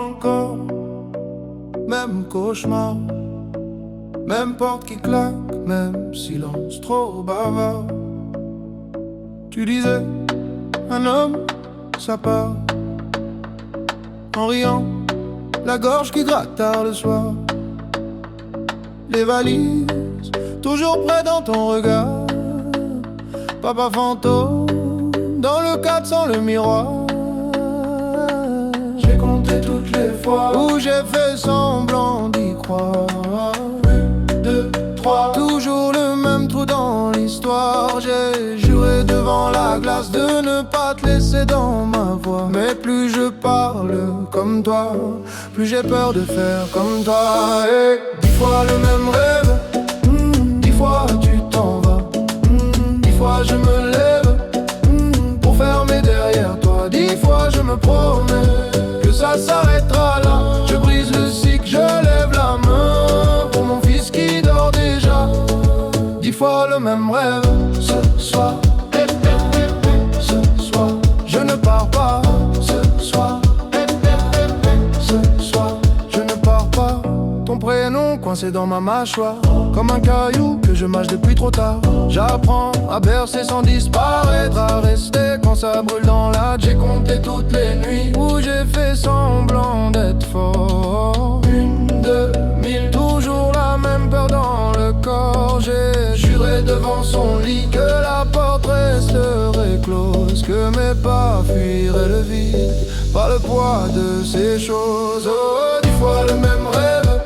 Encore, même cauchemar, même porte qui claque, même silence trop bavard. Tu disais, un homme, ça part en riant, la gorge qui gratte tard le soir. Les valises, toujours près dans ton regard. Papa fantôme, dans le cadre sans le miroir. J'ai compté toutes les fois où j'ai fait semblant d'y croire. 1, 2, 3, toujours le même trou dans l'histoire. J'ai juré devant la glace de ne pas te laisser dans ma voix. Mais plus je parle comme toi, plus j'ai peur de faire comme toi. Et 10 fois le même rêve, 10 fois tu t'en vas, 10 fois je me lève pour fermer derrière toi. 10 fois je me promets que ça s'arrêtera là. Je brise le cycle, je lève la main pour mon fils qui dort déjà. 10 fois le même rêve. Ce soir, ce soir, je ne pars pas. Ce soir, ce soir, je ne pars pas. Ton prénom coincé dans ma mâchoire, comme un caillou que je mâche depuis trop tard. J'apprends à bercer sans disparaître, à rester quand ça brûle dans la. J'ai compté toutes les nuits où j'ai fait semblant d'être fort. 1, 2, 1000, toujours la même peur dans le corps. J'ai juré devant son lit que la porte resterait close, que mes pas fuiraient le vide par le poids de ces choses. Oh, 10 fois le même rêve,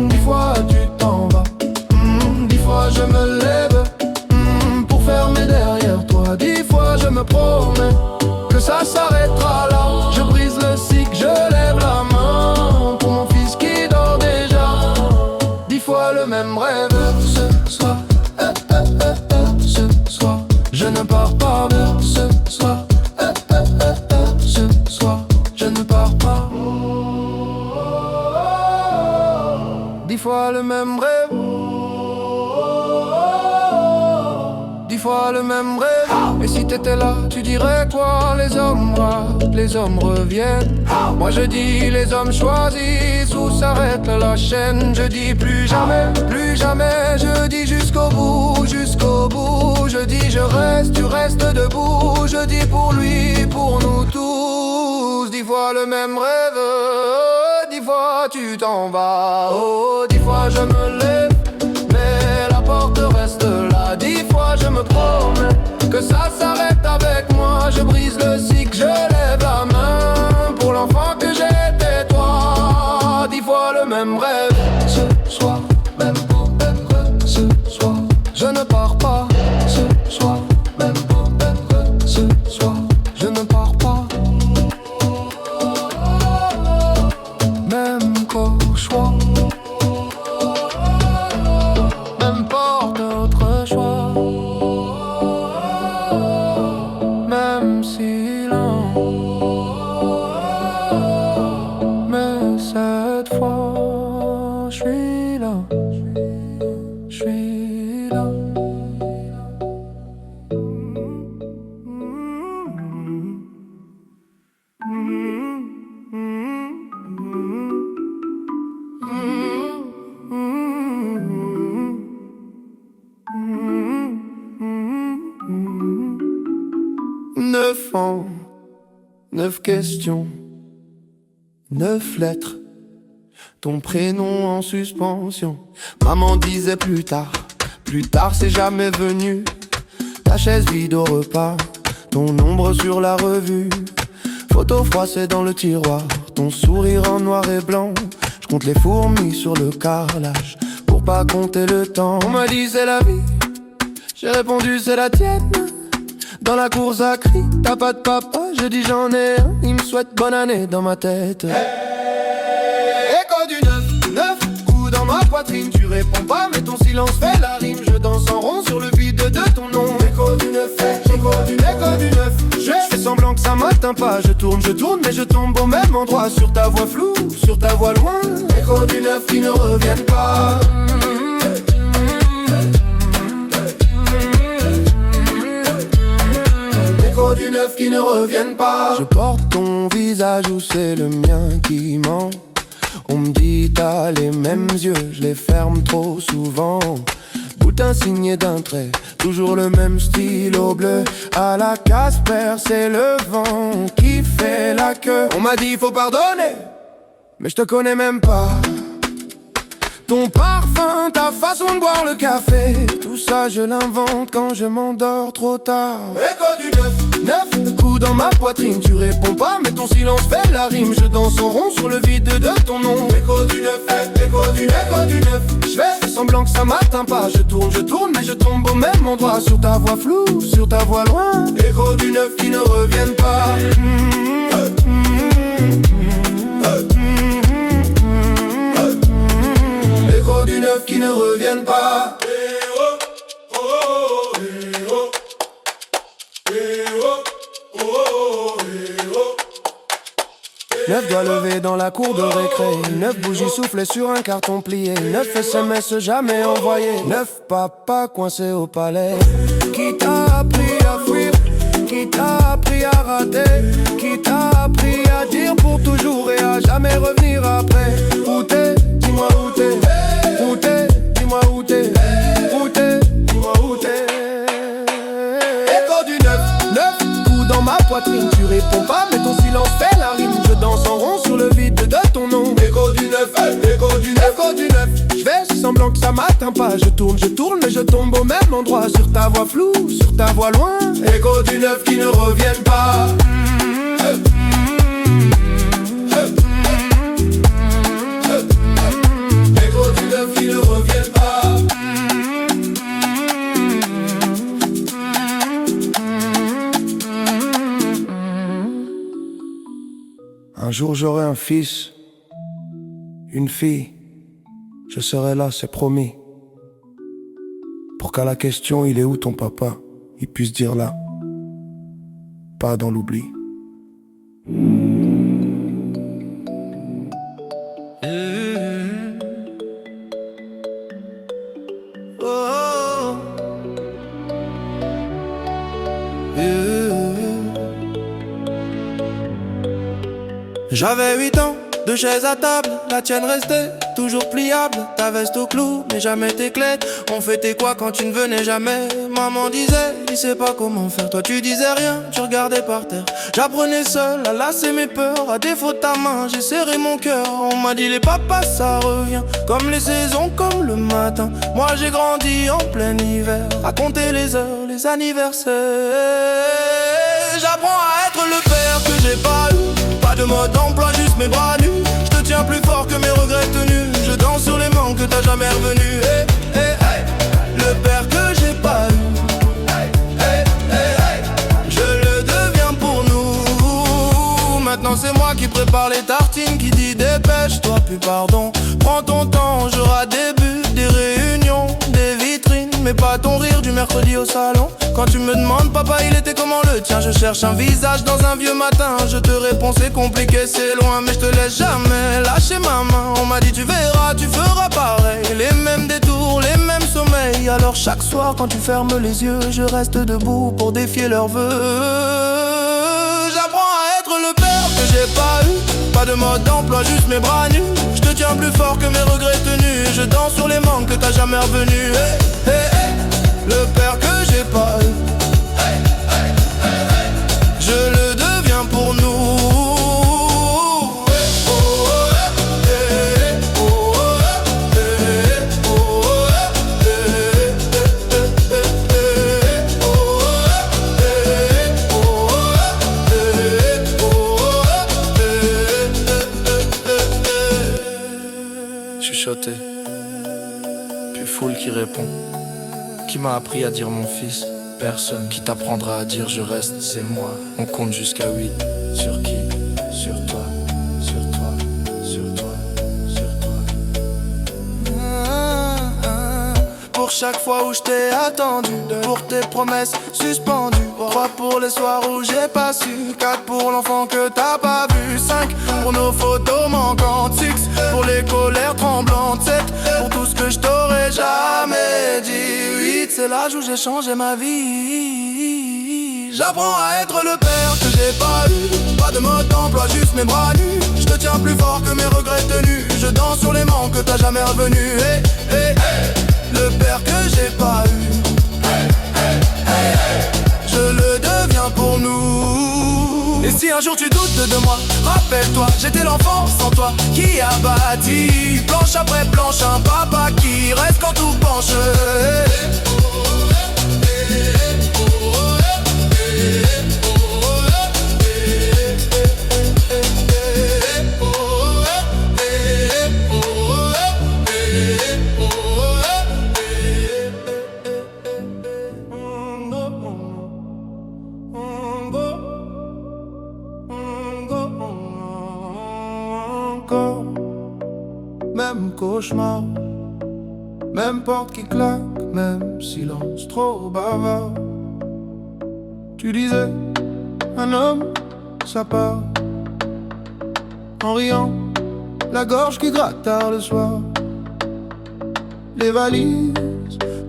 10 fois tu t'en vas, 10 fois je me lève pour fermer derrière toi. 10 fois je me promets que ça s'arrêtera là. Je brise le cycle, je lève la main pour mon fils qui dort déjà. 10 fois le même rêve. Ce soir, ce soir, je ne pars pas. Ce soir, ce soir, je ne pars pas. 10 fois le même rêve, 10 fois le même rêve. Et si t'étais là, tu dirais quoi? Les hommes ratent, les hommes reviennent. Moi je dis les hommes choisissent où s'arrête la chaîne. Je dis plus jamais, plus jamais. Je dis jusqu'au bout, jusqu'au bout. Je dis je reste, tu restes debout. Je dis pour lui, pour nous tous. 10 fois le même rêve, 10 fois tu t'en vas. Oh, 10 fois je me lève, mais la porte reste là. 10 fois je me promets que ça s'arrête avec moi. Je brise le cycle, je lève la main pour l'enfant que j'étais toi. 10 fois le même rêve. Ce soir, même rêve. Ce soir, je ne pars pas. Ce soir, même rêve. Ce soir, je ne pars pas. Même cauchemar, même porte autre choix, même silence. Mais cette fois, je suis là, je suis là. Neuf ans, 9 questions, 9 lettres, ton prénom en suspension. Maman disait plus tard c'est jamais venu. Ta chaise vide au repas, ton ombre sur la revue. Photo froissée dans le tiroir, ton sourire en noir et blanc. Je compte les fourmis sur le carrelage pour pas compter le temps. On m'a dit c'est la vie, j'ai répondu c'est la tienne. Dans la course à cri, t'as pas de papa, je dis j'en ai un. Il me souhaite bonne année dans ma tête. Hey, écho du 9 coups dans ma poitrine. Tu réponds pas mais ton silence fait la rime. Je danse en rond sur le vide de ton nom. Écho du 9, écho du 9. Je fais semblant que ça m'atteint pas. Je tourne mais je tombe au même endroit. Sur ta voix floue, sur ta voix loin. Écho du 9 qui ne reviennent pas. qui ne reviennent pas. Je porte ton visage ou c'est le mien qui ment. On me dit t'as les mêmes yeux, je les ferme trop souvent. Boutin signé d'un trait, toujours le même stylo bleu. À la Casper, c'est le vent qui fait la queue. On m'a dit faut pardonner, mais je te connais même pas. Ton parfum, ta façon de boire le café, tout ça je l'invente quand je m'endors trop tard. Écho du 9, le coup dans ma poitrine. Tu réponds pas mais ton silence fait la rime. Je danse en rond sur le vide de ton nom. Écho du 9, écho du 9. Je fais semblant que ça m'atteint pas. Je tourne mais je tombe au même endroit. Sur ta voix floue, sur ta voix loin. Écho du 9 qui ne reviennent pas. Écho du 9 qui ne reviennent pas. 9 doigts levés dans la cour de récré. 9 bougies soufflées sur un carton plié. 9 SMS jamais envoyés. 9 papas coincés au palais. Qui t'a appris à fuir? Qui t'a appris à rater? Qui t'a appris à dire pour toujours et à jamais revenir après? Où t'es? Dis-moi où t'es. Où t'es? Dis-moi où t'es. Où t'es? Dis-moi où t'es. Écho du 9 coups dans ma poitrine. Tu réponds pas mais ton silence fait la rime. Je danse en rond sur le vide de ton nom. Écho du 9, écho du 9, écho du 9. Je fais semblant que ça m'atteint pas. Je tourne mais je tombe au même endroit. Sur ta voix floue, sur ta voix loin. Écho du 9 qui ne reviennent pas. Écho du 9 qui ne reviennent pas. Un jour j'aurai un fils, une fille, je serai là, c'est promis. Pour qu'à la question il est où ton papa, il puisse dire là, pas dans l'oubli. J'avais 8 ans, 2 chaises à table, la tienne restait toujours pliable. Ta veste au clou, mais jamais tes clés. On fêtait quoi quand tu ne venais jamais? Maman disait, il sait pas comment faire. Toi tu disais rien, tu regardais par terre. J'apprenais seul à lasser mes peurs. À défaut de ta main, j'ai serré mon cœur. On m'a dit les papas ça revient, comme les saisons, comme le matin. Moi j'ai grandi en plein hiver, à compter les heures, les anniversaires. J'apprends à être le père que j'ai pas eu. Pas de mode d'emploi, juste mes bras nus. Je te tiens plus fort que mes regrets tenus. Je danse sur les manques que t'as jamais revenu. Hey, hey, hey. Le père que j'ai pas eu. Hey, hey, hey, hey. Je le deviens pour nous. Maintenant c'est moi qui prépare les tartines, qui dit dépêche-toi, puis pardon. Prends ton temps, j'aurai des buts, des réunions, des vitrines, mais pas ton rire du mercredi au salon. Quand tu me demandes papa il était comment le tien, je cherche un visage dans un vieux matin. Je te réponds c'est compliqué, c'est loin, mais je te laisse jamais lâcher ma main. On m'a dit tu verras, tu feras pareil. Les mêmes détours, les mêmes sommeils. Alors chaque soir quand tu fermes les yeux, je reste debout pour défier leurs vœux. J'apprends à être le père que j'ai pas eu. Pas de mode d'emploi, juste mes bras nus. Je te tiens plus fort que mes regrets tenus. Je danse sur les manques que t'as jamais revenu. Hey, hey, hey. Le père que j'ai pas eu. Hey, hey, hey, hey. Je le deviens pour nous. Chuchoté, puis foule qui répond. Qui m'a appris à dire mon fils? Personne. Qui t'apprendra à dire je reste? C'est moi. On compte jusqu'à 8. Sur qui? Sur toi. Sur toi. Sur toi. Sur toi. Pour chaque fois où je t'ai attendu, pour tes promesses suspendues, 3 pour les soirs où j'ai pas su, 4 pour l'enfant que t'as pas vu, 5 pour nos photos manquantes, 6 pour les colères tremblantes, 7 pour tout ce que je t'aurais jamais dit, 8 c'est l'âge où j'ai changé ma vie. J'apprends à être le père que j'ai pas eu. Pas de mode d'emploi, juste mes bras nus. Je te tiens plus fort que mes regrets tenus. Je danse sur les manques que t'as jamais revenu. Hey, hey, hey. Le père que j'ai pas eu. Je le deviens pour nous. Et si un jour tu doutes de moi, rappelle-toi, j'étais l'enfant sans toi qui a bâti planche après planche un papa qui reste quand tout penche. Même cauchemar, même porte qui claque, même silence trop bavard. Tu disais, un homme, ça part en riant, la gorge qui gratte tard le soir. Les valises,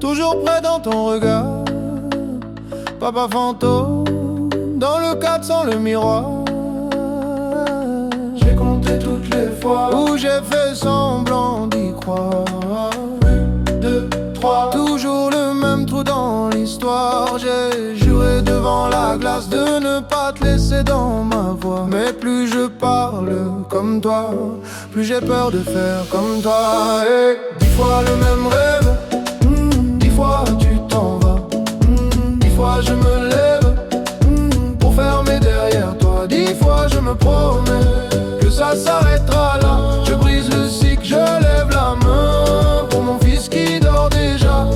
toujours près dans ton regard. Papa fantôme, dans le cadre sans le miroir. J'ai compté toutes les fois où j'ai fait semblant d'y croire. 1, 2, 3, toujours le même trou dans l'histoire. J'ai juré devant la glace de ne pas te laisser dans ma voix. Mais plus je parle comme toi, plus j'ai peur de faire comme toi. Et 10 fois le même rêve, 10 fois tu t'en vas, 10 fois je me lève pour fermer derrière toi. 10 fois je me promets que ça s'arrêtera là. Je brise le cycle, je lève la main pour mon fils qui dort déjà.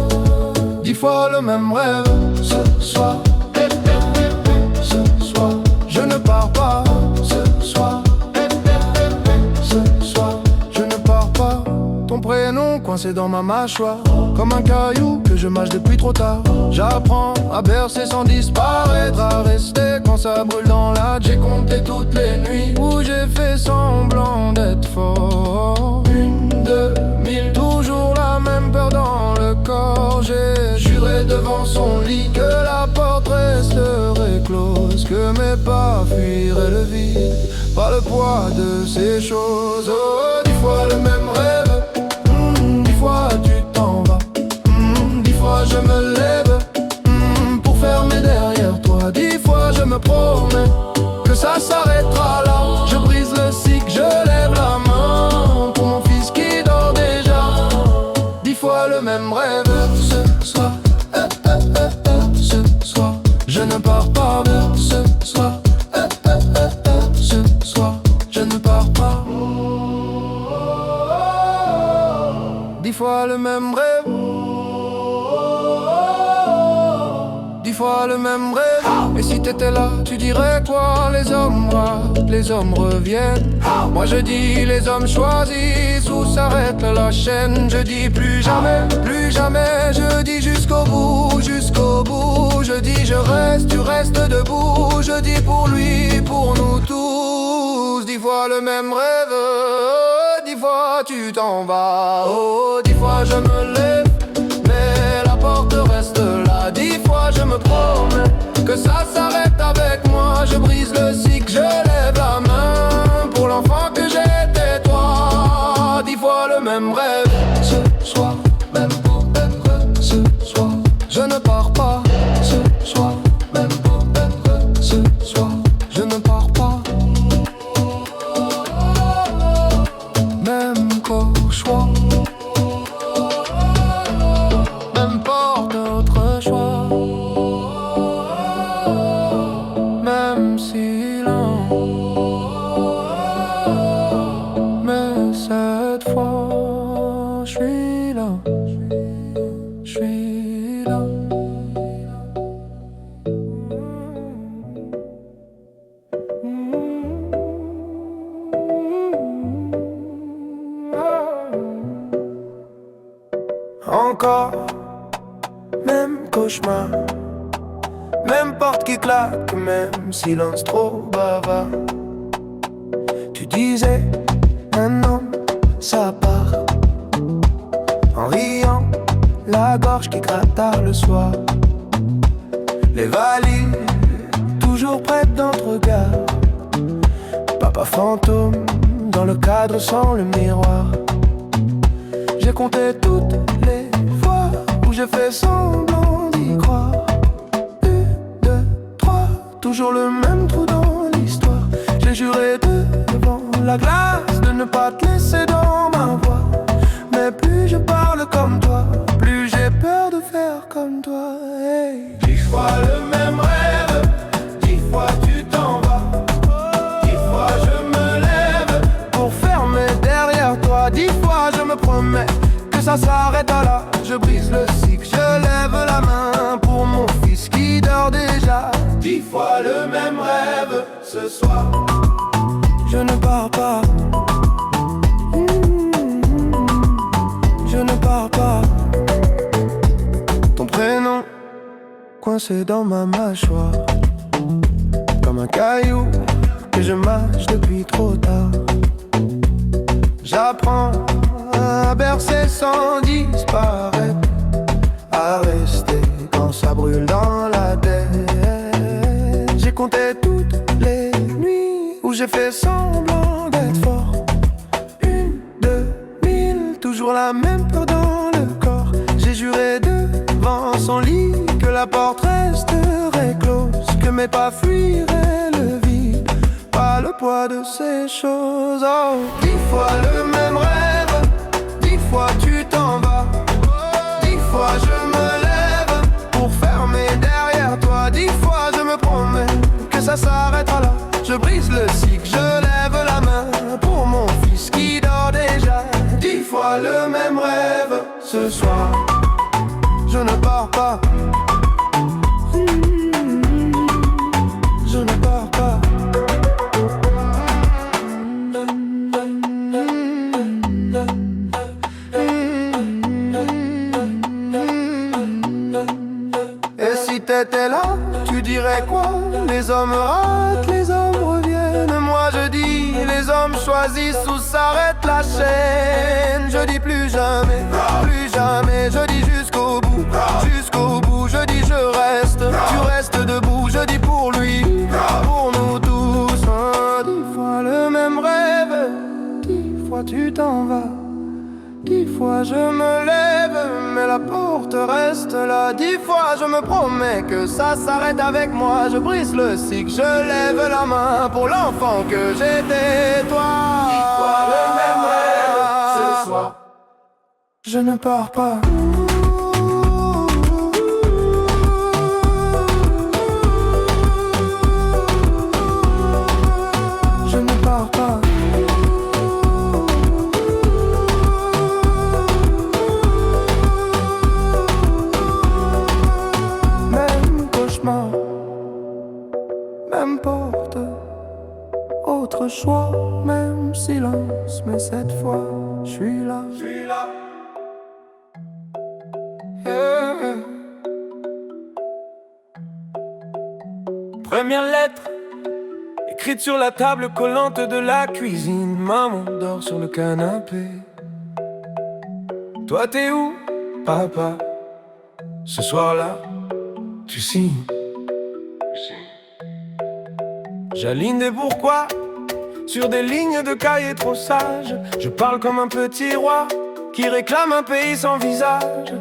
10 fois le même rêve. Ce soir, ce soir, je ne pars pas. Ce soir, ce soir, je ne pars pas. Ton prénom coincé dans ma mâchoire, comme un caillou que je mâche depuis trop tard. J'apprends à bercer sans disparaître, à rester quand ça brûle dans la. J'ai compté toutes les nuits où j'ai fait semblant d'être fort. 1, 2, 1000, toujours la même peur dans le corps. J'ai juré devant son lit que la porte resterait close, que mes pas fuiraient le vide par le poids de ces choses. Oh, 10 fois le même rêve, 10 fois tu t'en vas, 10 fois je me lève pour fermer derrière toi. 10 fois je me promets que ça s'arrêtera là. Je brise le cycle, je lève la main pour mon fils qui dort déjà. 10 fois le même rêve. Ce soir, ce soir, je ne pars pas. Ce soir, ce soir, je ne pars pas. 10 fois le même rêve, 10 fois le même rêve. Et si t'étais là, tu dirais quoi? Les hommes ratent, les hommes reviennent. Moi je dis les hommes choisissent où s'arrête la chaîne. Je dis plus jamais, plus jamais. Je dis jusqu'au bout, jusqu'au bout. Je dis je reste, tu restes debout. Je dis pour lui, pour nous tous. 10 fois le même rêve, 10 fois tu t'en vas. Oh, 10 fois je me lève, mais la porte reste là. 10 fois je me promets que ça s'arrête avec moi. Je brise le cycle, je lève la main pour l'enfant que j'étais toi. 10 fois le même rêve. Ce soir, même rêve. Ce soir, je ne pars pas. Ce soir, même rêve. Ce soir, je ne pars pas. Même cauchemar, même porte autre choix. Même silence, mais cette fois je suis là, je suis là. Encore, même cauchemar, même porte qui claque, même silence trop bavard. Tu disais, un homme, ça part en riant, la gorge qui gratte tard le soir. Les valises, toujours prête dans notre regard. Papa fantôme, dans le cadre sans le miroir. J'ai compté toutes les fois où j'ai fait semblant d'y croire. 1, 2, 3, toujours le même trou dans l'histoire. J'ai juré devant la glace de ne pas te laisser dans ma voix. Mais plus je parle comme toi, plus j'ai peur de faire comme toi. Hey. 10 fois le même rêve, 10 fois tu t'en vas. 10 fois je me lève pour fermer derrière toi. 10 fois je me promets que ça s'arrête là. Je brise le cycle, je lève la main pour mon fils qui dort déjà. 10 fois le même rêve ce soir. Je ne pars pas. Je ne pars pas. Ton prénom coincé dans ma mâchoire, comme un caillou que je mâche depuis trop tard. J'apprends à bercer sans disparaître, à rester quand ça brûle dans la tête. J'ai compté toutes les nuits où j'ai fait semblant d'être fort. 1, 2, 1000, toujours la même peur dans le corps. J'ai juré devant son lit que la porte resterait close, que mes pas fuiraient le vide, pas le poids de ces choses. Oh, 10 fois le même rêve, 10 fois tu t'en vas. 10 fois je me lève pour fermer derrière toi. 10 fois je me promets que ça s'arrêtera là. Je brise le cycle, je lève la main pour mon fils qui dort déjà. 10 fois le même rêve ce soir. Je ne pars pas. Je ne pars pas. Et si t'étais là, tu dirais quoi? Les hommes ratent, les hommes reviennent. Moi je dis, les hommes choisissent où s'arrête la chaîne. Je dis plus jamais, plus jamais. Je dis jusqu'au bout, jusqu'au bout. Je dis je reste, tu restes debout. Je dis pour lui, pour nous tous. 10 fois le même rêve, 10 fois tu t'en vas. 10 fois je me lève, mais la porte reste là. 10 fois je me promets que ça s'arrête avec moi. Je brise le cycle, je lève la main pour l'enfant que j'étais, toi. 10 fois le même rêve ce soir. Je ne pars pas. Je ne pars pas. Même porte, autre choix, même silence. Mais cette fois, je suis là. Yeah. Première lettre, écrite sur la table collante de la cuisine. Maman dort sur le canapé. Toi t'es où, papa? Ce soir-là, tu signes. J'aligne des pourquoi sur des lignes de cahiers trop sages. Je parle comme un petit roi qui réclame un pays sans visage.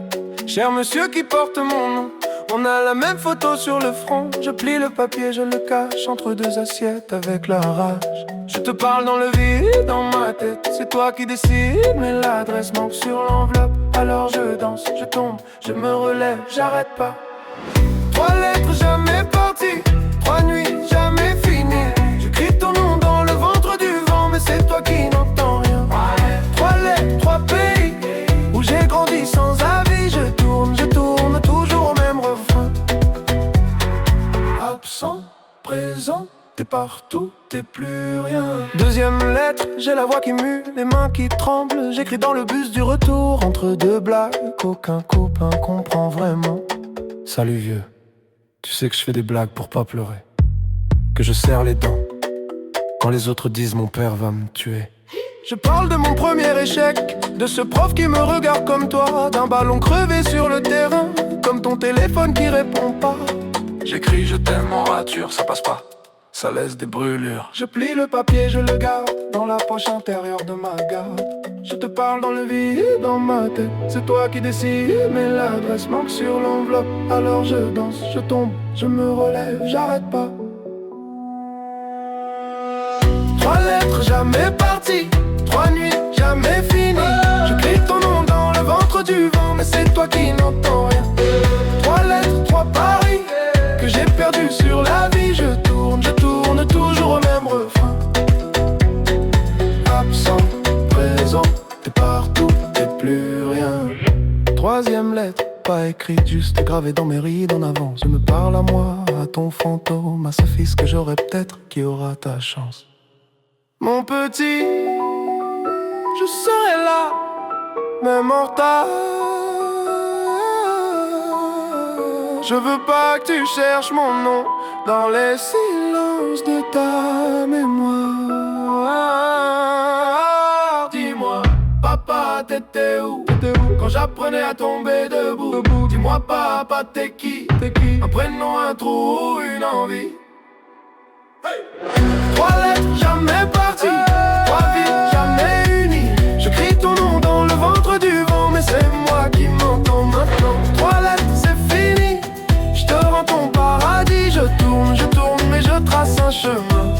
Cher monsieur qui porte mon nom, on a la même photo sur le front. Je plie le papier, je le cache entre 2 assiettes avec la rage. Je te parle dans le vide, dans ma tête, c'est toi qui décides. Mais l'adresse manque sur l'enveloppe, alors je danse, je tombe, je me relève, j'arrête pas. 3 lettres jamais parties, 3 nuits jamais finies. J'écris ton nom dans le ventre du vent, mais c'est toi qui n'entends rien. 3 lettres, 3 pays, où j'ai grandi sans avis. Je tourne toujours au même refrain. Absent, présent, t'es partout, t'es plus rien. Deuxième lettre, j'ai la voix qui mue, les mains qui tremblent. J'écris dans le bus du retour, entre 2 blagues qu'aucun copain comprend vraiment. Salut vieux, tu sais que je fais des blagues pour pas pleurer, que je serre les dents quand les autres disent mon père va me tuer. Je parle de mon premier échec, de ce prof qui me regarde comme toi, d'un ballon crevé sur le terrain, comme ton téléphone qui répond pas. J'écris je t'aime en rature, ça passe pas, ça laisse des brûlures. Je plie le papier, je le garde dans la poche intérieure de ma garde. Je te parle dans le vide, dans ma tête, c'est toi qui décides. Mais l'adresse manque sur l'enveloppe, alors je danse, je tombe, je me relève, j'arrête pas. 3 lettres jamais parties, 3 nuits jamais finies. Je crie ton nom dans le ventre du vent, mais c'est toi qui n'entends rien. 3 lettres, 3 paris que j'ai perdu sur la vie. Je tourne toujours au même refrain. Absent, présent, t'es partout, t'es plus rien. 3e lettre, pas écrite, juste gravée dans mes rides en avance. Je me parle à moi, à ton fantôme, à ce fils que j'aurai peut-être qui aura ta chance. Mon petit, je serai là, même en retard. Je veux pas que tu cherches mon nom dans les silences de ta mémoire. Dis-moi, papa, t'étais où quand j'apprenais à tomber debout? Dis-moi, papa, t'es qui? Un prénom, un trou, une envie. 3 lettres jamais parties, 3 vies jamais unies. Je crie ton nom dans le ventre du vent, mais c'est moi qui m'entends maintenant. 3 lettres, c'est fini, je te rends ton paradis. Je tourne, mais je trace un chemin.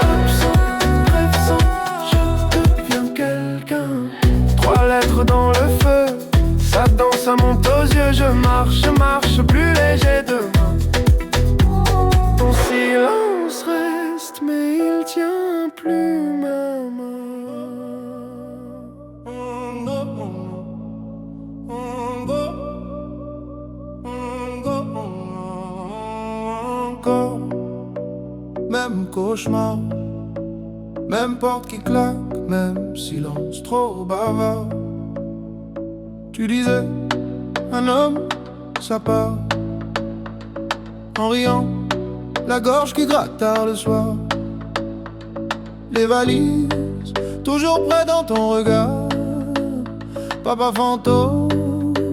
Absent, présent, je deviens quelqu'un. 3 lettres dans le feu, ça danse, ça monte aux yeux. Je marche, plus léger demain. Ton silence reste, mais il tient plus ma main. Encore, même cauchemar, même porte qui claque, même silence trop bavard. Tu disais, un homme, ça part en riant, la gorge qui gratte tard le soir. Les valises, toujours près dans ton regard. Papa fantôme,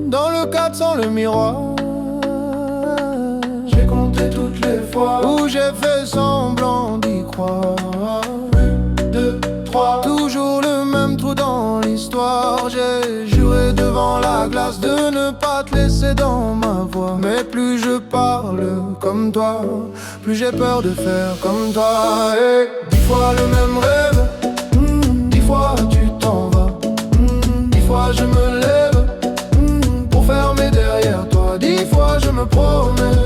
dans le cadre sans le miroir. J'ai compté toutes les fois où j'ai fait semblant d'y croire. 1, 2, 3, toujours le même trou dans l'histoire. J'ai juré devant la glace de ne pas te laisser dans ma voix. Mais plus je parle comme toi, plus j'ai peur de faire comme toi. Et 10 fois le même rêve, 10 fois tu t'en vas, 10 fois je me lève pour fermer derrière toi. 10 fois je me promets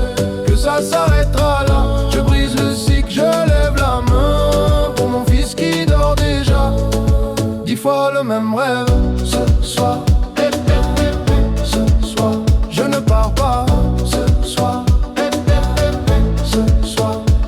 que ça s'arrêtera là. Je brise le cycle, je lève la main pour mon fils qui dort déjà. 10 fois le même rêve, ce soir, je ne pars pas. Ce soir,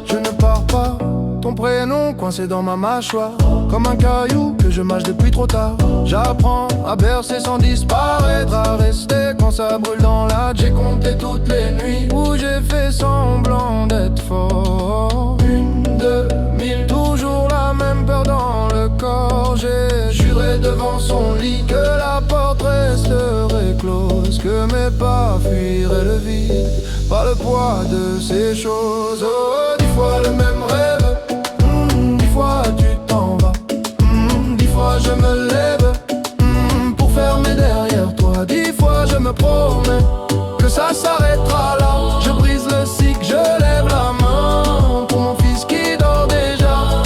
je ne pars pas. Ton prénom coincé dans ma mâchoire, comme un caillou que je mâche depuis trop tard. J'apprends à bercer sans disparaître, à rester quand ça brûle dans la. J'ai compté toutes les nuits où j'ai fait semblant d'être fort. 1, 2, 1000, toujours la même peur dans le corps. J'ai juré devant son lit que la porte resterait close, que mes pas fuiraient le vide par le poids de ces choses. Oh, 10 fois le même rêve, 10 fois tu t'en vas, 10 fois je me lève pour fermer derrière toi. 10 fois je me promets que ça s'arrêtera là. Je brise le cycle, je lève la main pour mon fils qui dort déjà.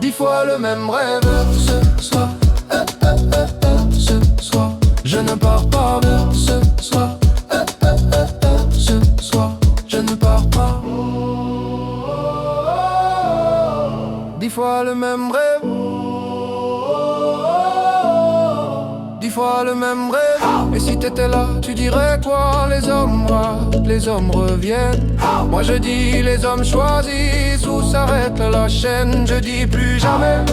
10 fois le même rêve, ce soir, ce soir, je ne pars pas. Ce soir, ce soir, je ne pars pas. 10 fois le même rêve, 10 fois le même rêve. Et si t'étais là, tu dirais quoi? Les hommes ratent, les hommes reviennent. Moi je dis les hommes choisissent où s'arrête la chaîne. Je dis plus jamais,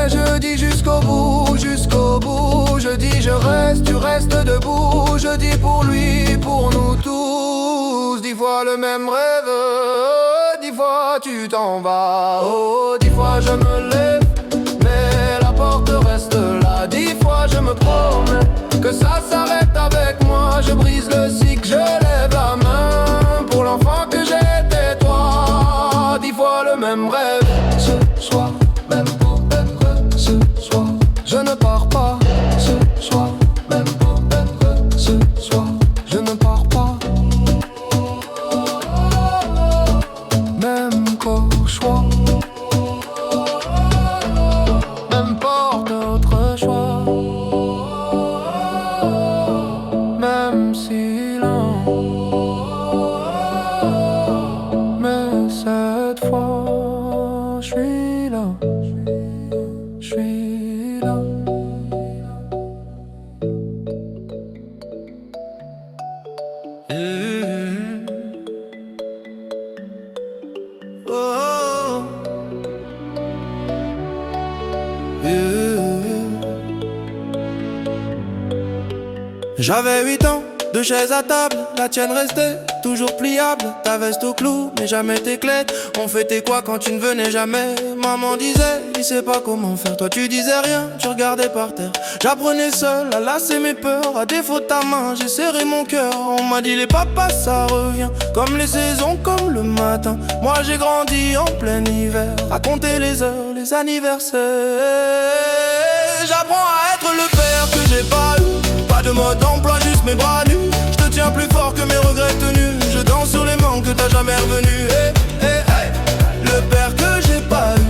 je dis jusqu'au bout, jusqu'au bout. Je dis je reste, tu restes debout. Je dis pour lui, pour nous tous. 10 fois le même rêve, 10 fois tu t'en vas. Oh, 10 fois je me lève, mais la porte reste là. 10 fois je me promets que ça s'arrête avec moi. Je brise le cycle, je lève la main Oh. J'avais 8 ans, 2 chaises à table, la tienne restait toujours pliable. Ta veste au clou, mais jamais tes clés. On fêtait quoi quand tu ne venais jamais? Maman disait, il sait pas comment faire. Toi tu disais rien, tu regardais par terre. J'apprenais seul à lasser mes peurs. À défaut de ta main, j'ai serré mon cœur. On m'a dit les papas ça revient, comme les saisons, comme le matin. Moi j'ai grandi en plein hiver, à compter les heures, les anniversaires. J'apprends à être le père que j'ai pas eu. Pas de mode d'emploi, juste mes bras nus. Je te tiens plus fort que mes regrets tenus. Je danse sur les manques que t'as jamais revenu. Hey, hey, hey. Le père que j'ai pas eu.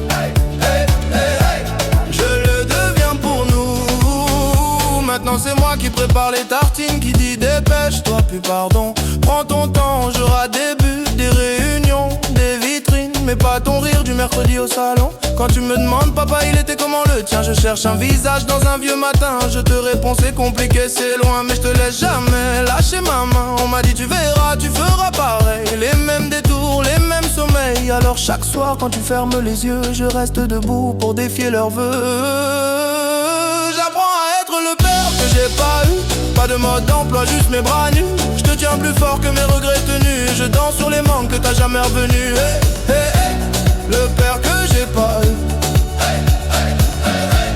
Hey, hey, hey, hey. Je le deviens pour nous. Maintenant c'est moi qui prépare les tartines, qui dit dépêche-toi, puis pardon. Prends ton temps, j'aurai des buts, des réunions, des vitrines, mais pas ton rire du mercredi au salon. Quand tu me demandes papa il était comment le tien, je cherche un visage dans un vieux matin. Je te réponds c'est compliqué, c'est loin, mais je te laisse jamais lâcher ma main. On m'a dit tu verras, tu feras pareil. Les mêmes détours, les mêmes sommeils. Alors chaque soir quand tu fermes les yeux, je reste debout pour défier leurs vœux. J'apprends à être le père que j'ai pas eu. Pas de mode d'emploi, juste mes bras nus. Je te tiens plus fort que mes regrets tenus. Je danse sur les manques que t'as jamais revenu. Hey, hey, hey. Le père que j'ai pas eu. Hey, hey, hey, hey.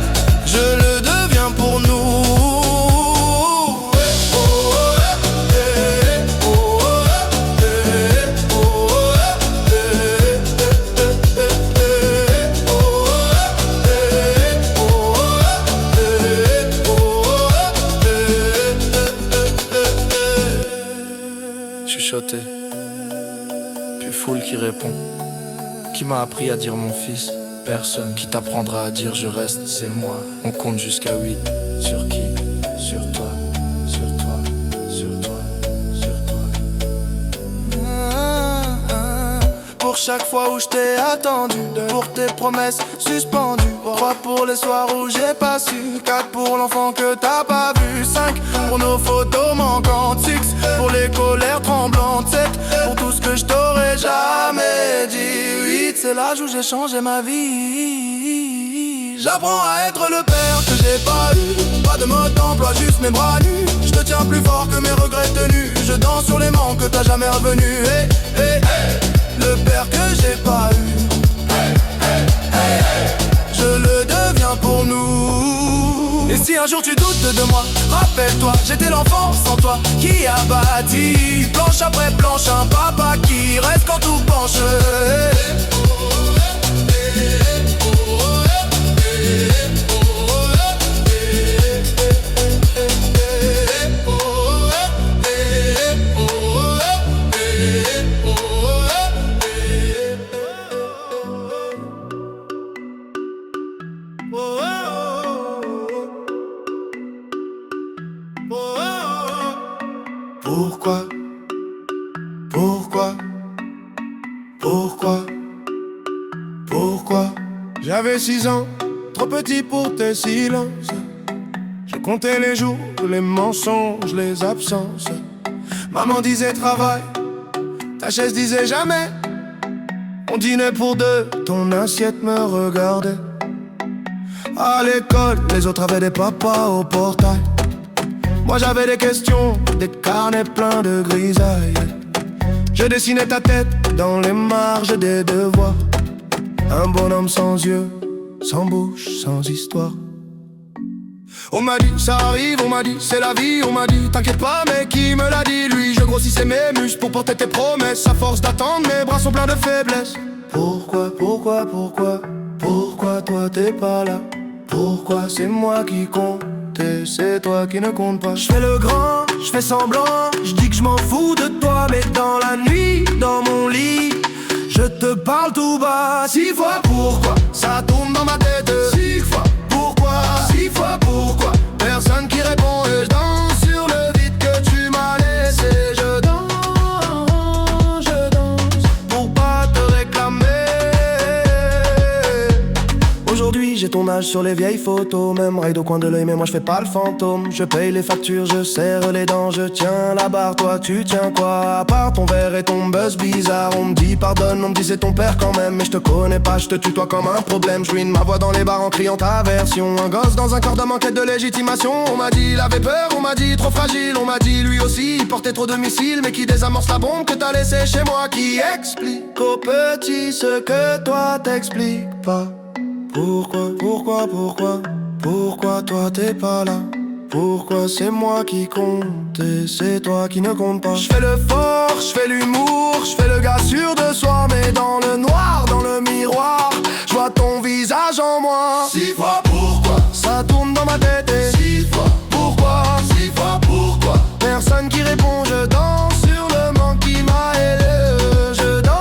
Je le deviens pour nous. Chuchoté, puis foule qui répond. Qui m'a appris à dire mon fils? Personne. Qui t'apprendra à dire je reste, c'est moi. On compte jusqu'à 8. Sur qui? Sur toi, sur toi, sur toi, sur toi. Pour chaque fois où je t'ai attendu, pour tes promesses suspendues, 3 pour les soirs où j'ai pas su, 4 pour l'enfant que t'as pas vu, 5 pour nos photos manquantes, 6 pour les colères tremblantes, 7 pour tout ce que je t'aurais jamais dit, 8 c'est l'âge où j'ai changé ma vie. J'apprends à être le père que j'ai pas eu. Pas de mode d'emploi, juste mes bras nus. Je te tiens plus fort que mes regrets tenus. Je danse sur les manques que t'as jamais revenu. Hey, hey, hey. Le père que j'ai pas eu. Hey, hey, hey, hey. Je le deviens pour nous. Et si un jour tu doutes de moi, rappelle-toi, j'étais l'enfant sans toi qui a bâti planche après planche un papa qui reste quand tout penche. Pourquoi? Pourquoi? Pourquoi? Pourquoi? J'avais 6 ans, trop petit pour tes silences. Je comptais les jours, les mensonges, les absences. Maman disait travail, ta chaise disait jamais. On dînait pour 2, ton assiette me regardait. À l'école, les autres avaient des papas au portail. Moi j'avais des questions, des carnets pleins de grisailles. Je dessinais ta tête dans les marges des devoirs. Un bonhomme sans yeux, sans bouche, sans histoire. On m'a dit ça arrive, on m'a dit c'est la vie. On m'a dit t'inquiète pas, mais qui me l'a dit? Lui, je grossissais mes muscles pour porter tes promesses. À force d'attendre, mes bras sont pleins de faiblesse. Pourquoi, pourquoi, pourquoi? Pourquoi toi t'es pas là? Pourquoi c'est moi qui compte et c'est toi qui ne compte pas? Je fais le grand, je fais semblant, je dis que je m'en fous de toi. Mais dans la nuit, dans mon lit, je te parle tout bas. 6 fois pourquoi, ça tourne dans ma tête. 6 fois pourquoi, 6 fois pourquoi. Personne qui répond et je danse sur le vide que tu m'as laissé. Je danse pour pas te réclamer. Aujourd'hui j'ai ton âge visage sur les vieilles photos. Même ride au coin de l'œil, mais moi je fais pas le fantôme. Je paye les factures, je serre les dents, je tiens la barre. Toi tu tiens quoi? À part ton verre et ton buzz bizarre. On me dit pardonne, on me dit c'est ton père quand même. Mais je te connais pas, je te tutoie comme un problème. Je ruine ma voix dans les bars en criant ta version. Un gosse dans un corps d'homme en quête de légitimation. On m'a dit il avait peur, on m'a dit trop fragile. On m'a dit lui aussi il portait trop de missiles. Mais qui désamorce la bombe que t'as laissée chez moi? Qui explique aux petits ce que toi t'expliques pas? Pourquoi toi t'es pas là? Pourquoi c'est moi qui compte et c'est toi qui ne compte pas? J'fais le fort, j'fais l'humour, j'fais le gars sûr de soi. Mais dans le noir, dans le miroir, j'vois ton visage en moi. 6 fois pourquoi? Ça tourne dans ma tête et 6 fois pourquoi? 6 fois pourquoi? Personne qui répond, je danse sur le manque qui m'a aidé. Je danse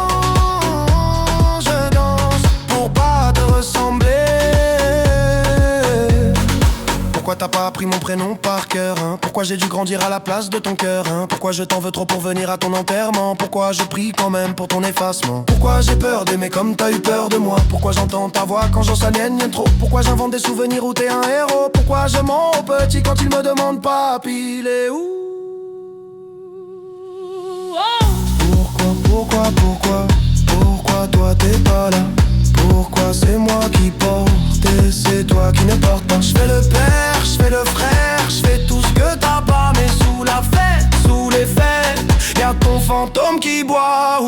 pour pas te ressembler. Pourquoi t'as pas appris mon prénom par cœur, hein? Pourquoi j'ai dû grandir à la place de ton cœur, hein? Pourquoi je t'en veux trop pour venir à ton enterrement? Pourquoi je prie quand même pour ton effacement? Pourquoi j'ai peur d'aimer comme t'as eu peur de moi? Pourquoi j'entends ta voix quand j'en s'aliène trop? Pourquoi j'invente des souvenirs où t'es un héros? Pourquoi je mens au petit quand il me demande papi, il est où? Pourquoi toi t'es pas là? Pourquoi c'est moi qui porte et c'est toi qui ne porte pas? J'fais le père, j'fais le frère, j'fais tout ce que t'as pas. Mais sous la fête, sous les faits, y'a ton fantôme qui boit.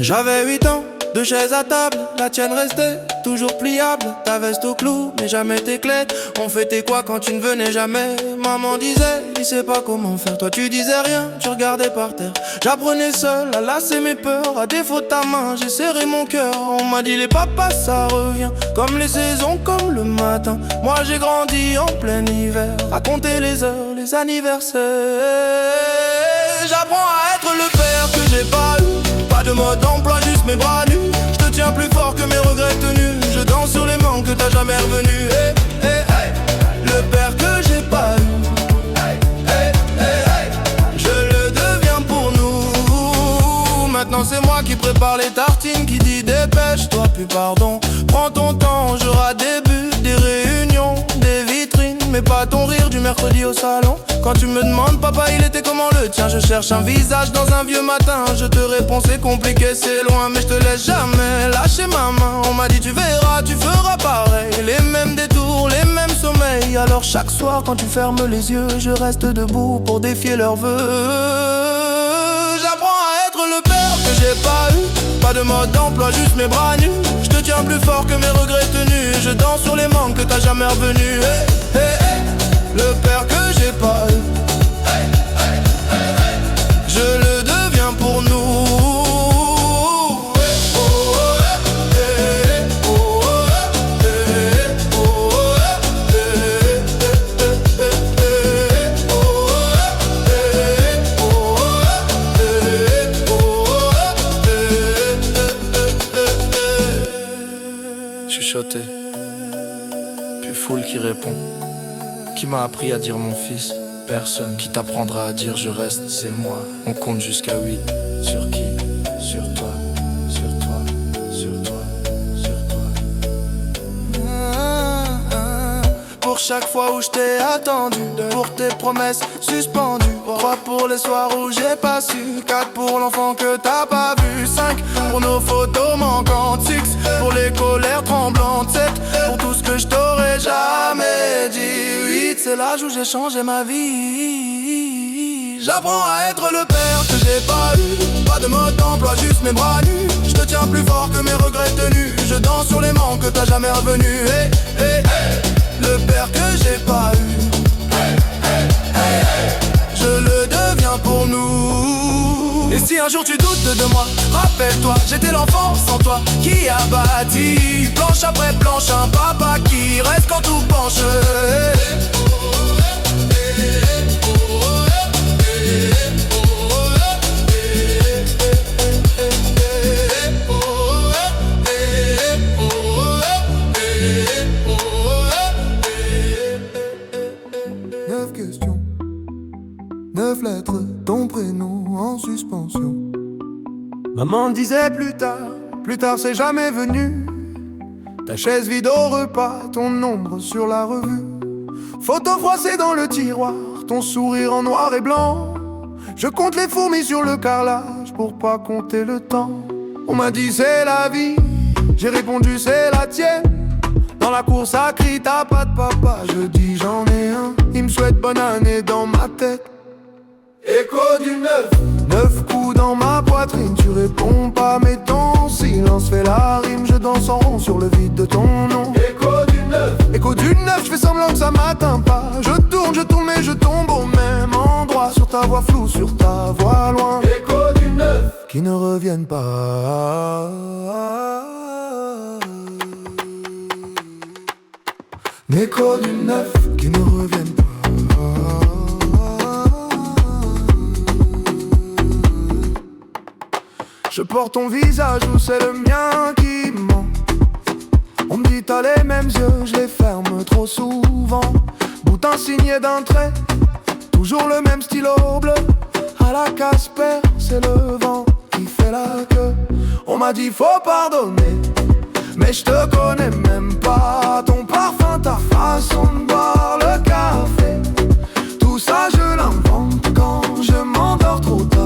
J'avais 8 ans, 2 chaises à table, la tienne restait toujours pliable. Ta veste au clou, mais jamais tes clés. On fêtait quoi quand tu ne venais jamais? Maman disait, il sait pas comment faire. Toi tu disais rien, tu regardais par terre. J'apprenais seul à lasser mes peurs. À défaut de ta main, j'ai serré mon cœur. On m'a dit les papas ça revient, comme les saisons, comme le matin. Moi j'ai grandi en plein hiver, à compter les heures, les anniversaires. J'apprends à être le père que j'ai pas eu. Pas de mode d'emploi, juste mes bras nus. Je te tiens plus fort que mes regrets tenus. Je danse sur les manques que t'as jamais revenu. Hey, hey, hey. Le père que j'ai pas eu. Hey, hey, hey, hey. Je le deviens pour nous. Maintenant c'est moi qui prépare les tartines, qui dit dépêche-toi, puis pardon. Prends ton temps, j'aurai des buts, des réunions, des vitrines. Mais pas ton rire du mercredi au salon. Quand tu me demandes papa il était comment le tien, je cherche un visage dans un vieux matin. Je te réponds c'est compliqué, c'est loin, mais je te laisse jamais lâcher ma main. On m'a dit tu verras, tu feras pareil. Les mêmes détours, les mêmes sommeils. Alors chaque soir quand tu fermes les yeux, je reste debout pour défier leurs vœux. J'apprends à être le père que j'ai pas eu. Pas de mode d'emploi, juste mes bras nus. Je te tiens plus fort que mes regrets tenus. Je danse sur les manques que t'as jamais revenu. Hey, hey, hey. Le père que j'ai pas eu. Hey, hey, hey, hey. Je le deviens pour nous. Chuchoté, puis foule qui répond. Qui m'a appris à dire mon fils? Personne. Qui t'apprendra à dire je reste? C'est moi. On compte jusqu'à 8. Sur qui? Sur toi. Sur toi. Sur toi. Sur toi. Pour chaque fois où je t'ai attendu, pour tes promesses suspendues, 3 pour les soirs où j'ai pas su, 4 pour l'enfant que t'as pas vu, 5 pour nos photos manquantes, 6 pour les colères tremblantes, 7 pour tout ce que je t'aurais jamais dit, 8 c'est l'âge où j'ai changé ma vie. J'apprends à être le père que j'ai pas eu. Pas de mode d'emploi, juste mes bras nus. Je te tiens plus fort que mes regrets tenus. Je danse sur les manques que t'as jamais revenu. Hey, hey, hey. Le père que j'ai pas eu. Hey, hey, hey, hey. Je le deviens pour nous. Et si un jour tu doutes de de moi. Rappelle-toi, j'étais l'enfant sans toi qui a bâti planche après planche un papa qui reste quand tout penche. Neuf questions, 9 lettres, ton prénom en suspension. Maman disait plus tard c'est jamais venu. Ta chaise vide au repas, ton ombre sur la revue. Photo froissée dans le tiroir, ton sourire en noir et blanc. Je compte les fourmis sur le carrelage pour pas compter le temps. On m'a dit c'est la vie, j'ai répondu c'est la tienne. Dans la cour ça crie t'as pas de papa, je dis j'en ai un. Il me souhaite bonne année dans ma tête. Écho du 9 coups dans ma poitrine. Tu réponds pas mais ton silence fait la rime. Je danse en rond sur le vide de ton nom. Écho du 9, je fais semblant que ça m'atteint pas. Je tourne mais je tombe au même endroit. Sur ta voix floue, sur ta voix loin. Écho du 9 qui ne reviennent pas. Écho du 9 qui ne reviennent pas. Je porte ton visage ou c'est le mien qui ment. On me dit t'as les mêmes yeux, je les ferme trop souvent. Boutin signé d'un trait, toujours le même stylo bleu. À la Casper, c'est le vent qui fait la queue. On m'a dit faut pardonner, mais je te connais même pas. Ton parfum, ta façon de boire le café, tout ça je l'invente quand je m'endors trop tard.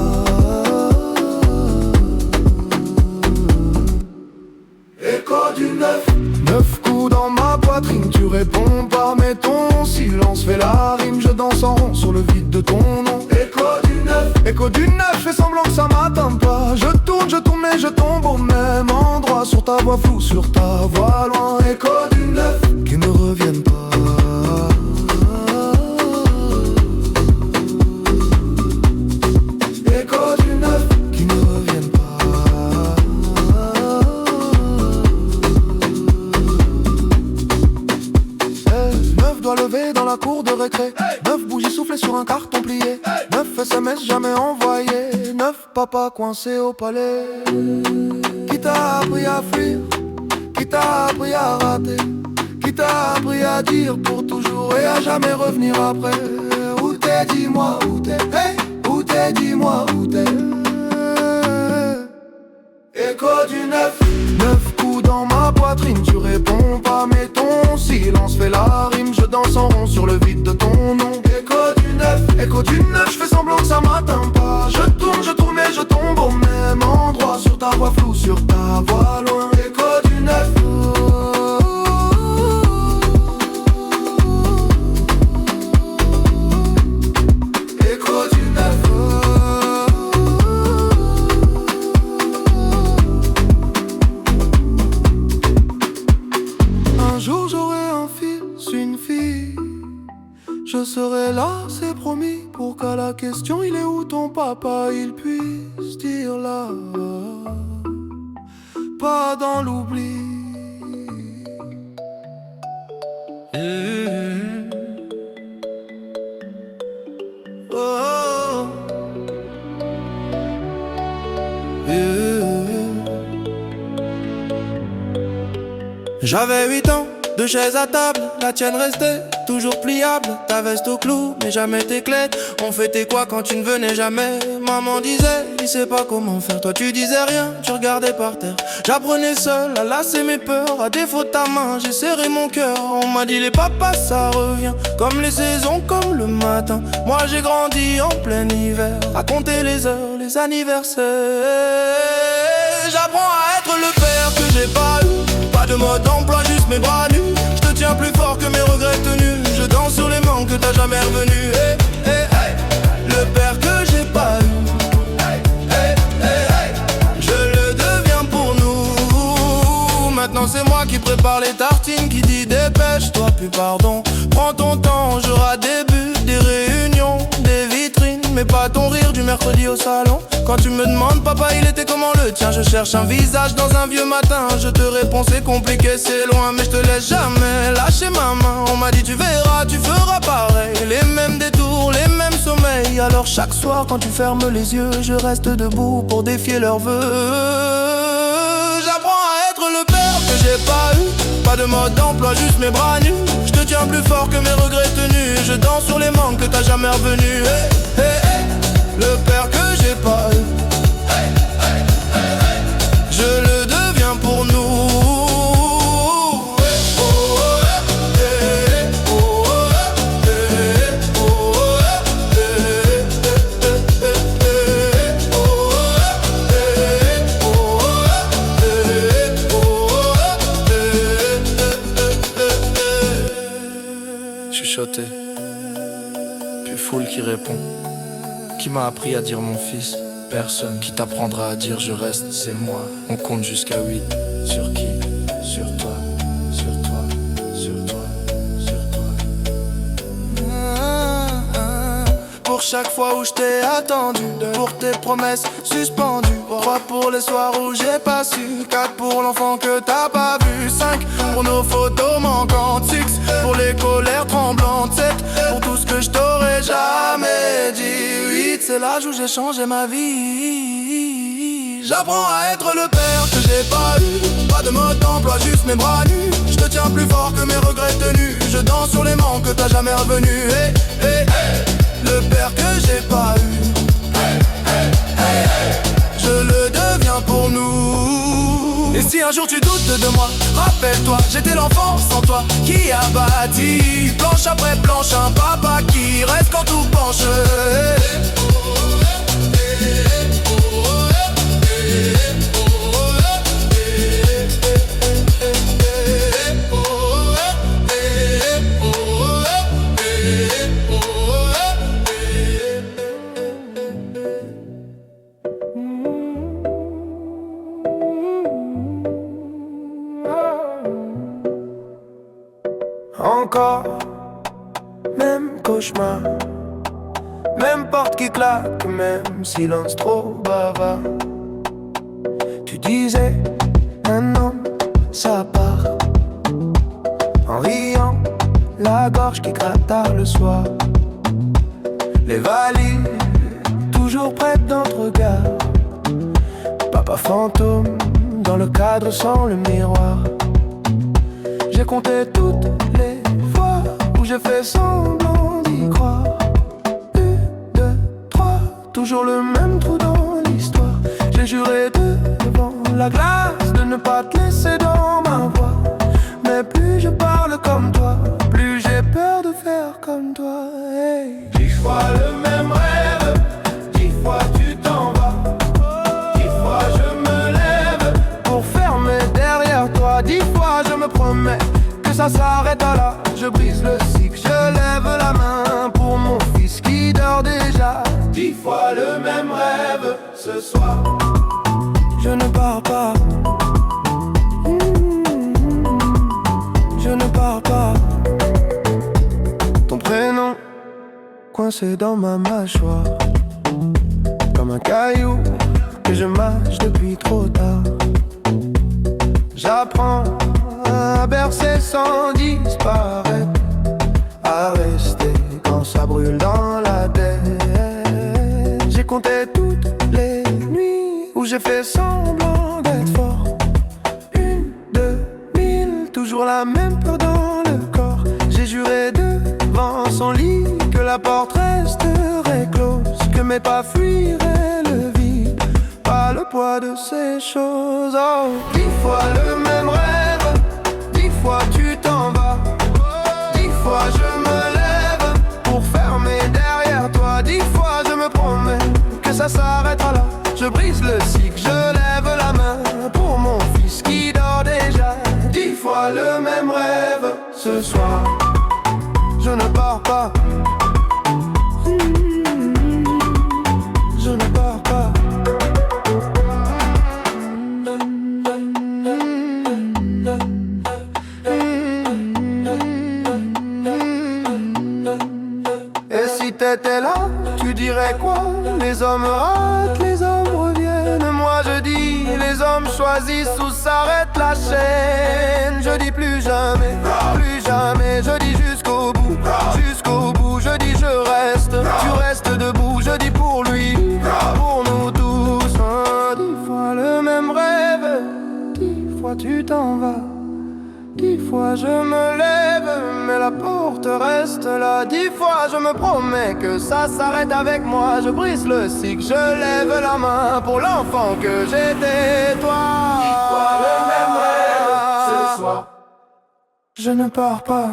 Écho du 9 coups dans ma poitrine. Tu réponds pas mais ton silence fait la rime. Je danse en rond sur le vide de ton nom. Écho du 9, je fais semblant que ça m'atteint pas. Je tourne mais je tombe au même endroit. Sur ta voix floue, sur ta voix loin. Écho du 9 qui ne reviennent pas. Écho du 9 qui ne reviennent pas. Doit lever dans la cour de récré. 9 bougies soufflées sur un carton plié. 9 SMS jamais envoyés. 9 papas coincés au palais. Qui t'a appris à fuir? Qui t'a appris à rater? Qui t'a appris à dire pour toujours et à jamais revenir après? Où t'es, dis-moi où t'es. Hey, où t'es, dis-moi où t'es. Écho du 9 coups dans ma poitrine. Tu réponds pas mais ton silence fait la rime. Je danse en rond sur le vide de ton nom. Écho du 9, je fais semblant que ça m'atteint pas. Je tourne mais je tombe au même endroit. Sur ta voix floue, sur ta voix loin. Écho du 9. Écho du 9. Un jour j'aurai un fils, une fille. Je serai là, c'est promis. Pour qu'à la question il est où ton papa, il puisse dire là, pas dans l'oubli. Oh. J'avais 8 ans, 2 chaises à table, la tienne restait toujours pliable. Ta veste au clou, mais jamais tes clés. On fêtait quoi quand tu ne venais jamais? Maman disait, il sait pas comment faire. Toi tu disais rien, tu regardais par terre. J'apprenais seul à lasser mes peurs. À défaut de ta main, j'ai serré mon cœur. On m'a dit les papas ça revient, comme les saisons, comme le matin. Moi j'ai grandi en plein hiver, à compter les heures, les anniversaires. J'apprends à être le père que j'ai pas eu. Pas de mode d'emploi, juste mes bras nus. Je te tiens plus fort que mes regrets tenus. Je danse sur les manques que t'as jamais revenu. Hey, hey, hey. Le père que j'ai pas eu. Hey, hey, hey, hey. Je le deviens pour nous. Maintenant c'est moi qui prépare les tartines, qui dit dépêche-toi, puis pardon. Prends ton temps, j'aurai des buts, des réunions, des vitrines, mais pas ton rire du mercredi au salon. Quand tu me demandes papa il était comment le tien, je cherche un visage dans un vieux matin. Je te réponds c'est compliqué, c'est loin, mais je te laisse jamais lâcher ma main. On m'a dit tu verras, tu feras pareil, les mêmes détours, les mêmes sommeils. Alors chaque soir quand tu fermes les yeux, je reste debout pour défier leurs vœux. J'apprends à être le père que j'ai pas eu, pas de mode d'emploi, juste mes bras nus. Je te tiens plus fort que mes regrets tenus. Je danse sur les manques que t'as jamais revenus. Hey, hey, hey, le père que j'ai pas eu, hey, hey, hey, hey, je le deviens pour nous. Hey, oh, hey, oh, hey, oh, hey, oh, chuchoté, puis foule qui répond. Qui m'a appris à dire mon fils? Personne. Qui t'apprendra à dire je reste? C'est moi. On compte jusqu'à 8. Sur qui? Sur toi. Sur toi. Sur toi. Sur toi. Pour chaque fois où je t'ai attendu, pour tes promesses suspendues, 3 pour les soirs où j'ai pas su, 4 pour l'enfant que t'as pas vu, 5 pour nos photos manquantes, 6 pour les colères tremblantes, 7 pour tout ce que je t'aurais jamais dit, 8 c'est l'âge où j'ai changé ma vie. J'apprends à être le père que j'ai pas eu, pas de mode d'emploi, juste mes bras nus. Je te tiens plus fort que mes regrets tenus. Je danse sur les manques que t'as jamais revenus. Hey, hey, hey, le père que j'ai pas eu, hey, hey, hey, hey, je le deviens pour nous. Et si un jour tu doutes de moi, rappelle-toi, j'étais l'enfant sans toi qui a bâti planche après planche un papa qui reste quand tout penche. Encore, même cauchemar, même porte qui claque, même silence trop bavard. Tu disais, un homme, ça part. En riant, la gorge qui gratte tard le soir. Les valises, toujours prêtes dans ton regard. Papa fantôme, dans le cadre sans le miroir. J'ai compté toutes les fois où j'ai fait semblant d'y croire. 1, 2, 3, toujours le même trou dans l'histoire. J'ai juré devant la glace de ne pas te laisser dans ma voix. Mais plus je parle comme toi, plus j'ai peur de faire comme toi. Hey. 10 fois le même rêve, 10 fois tu t'en vas. 10 fois je me lève pour fermer derrière toi. 10 fois je me promets que ça s'arrête là. Je brise le cycle, je lève la main pour mon fils qui dort déjà. 10 fois le même rêve ce soir. Je ne pars pas. Je ne pars pas. Ton prénom coincé dans ma mâchoire, comme un caillou que je mâche depuis trop tard. J'apprends à bercer sans disparaître, à rester quand ça brûle dans la tête. J'ai compté toutes les nuits où j'ai fait semblant d'être fort. 1, 2, 1000, toujours la même peur dans le corps. J'ai juré devant son lit que la porte resterait close, que mes pas fuiraient le vide, pas le poids de ces choses. Oh, 10 fois le même rêve, 10 fois tu t'en vas. 10 fois je me lève pour fermer derrière toi. 10 fois je me promets que ça s'arrêtera là. Je brise le cycle, je lève la main pour mon fils qui dort déjà. 10 fois le même rêve ce soir. Je ne pars pas. Je ne pars pas. Et si t'étais là, tu dirais quoi? Les hommes ratent, les hommes les hommes choisissent où s'arrête la chaîne. Je dis plus jamais, je dis jusqu'au bout, je dis je reste, tu restes debout, je dis pour lui, pour nous tous. 10 fois le même rêve, 10 fois tu t'en vas, 10 fois je me lève, mais la porte reste là. 10 fois je me promets que ça s'arrête avec moi. Je brise le cycle, je lève la main pour l'enfant que j'étais, toi. 10 fois le même rêve, ce soir je ne pars pas.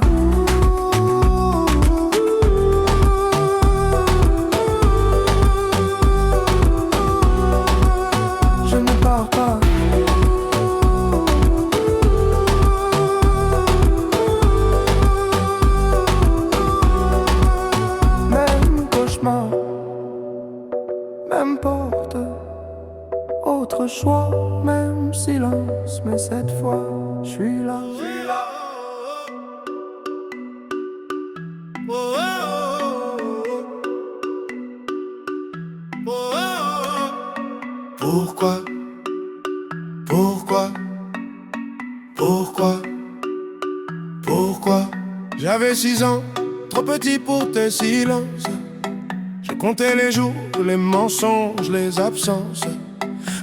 Je ne pars pas. Même cauchemar, même porte, autre choix, même silence, mais cette fois, je suis là. Pourquoi, pourquoi, pourquoi, pourquoi? J'avais 6 ans, trop petit pour tes silences. Je comptais les jours, les mensonges, les absences.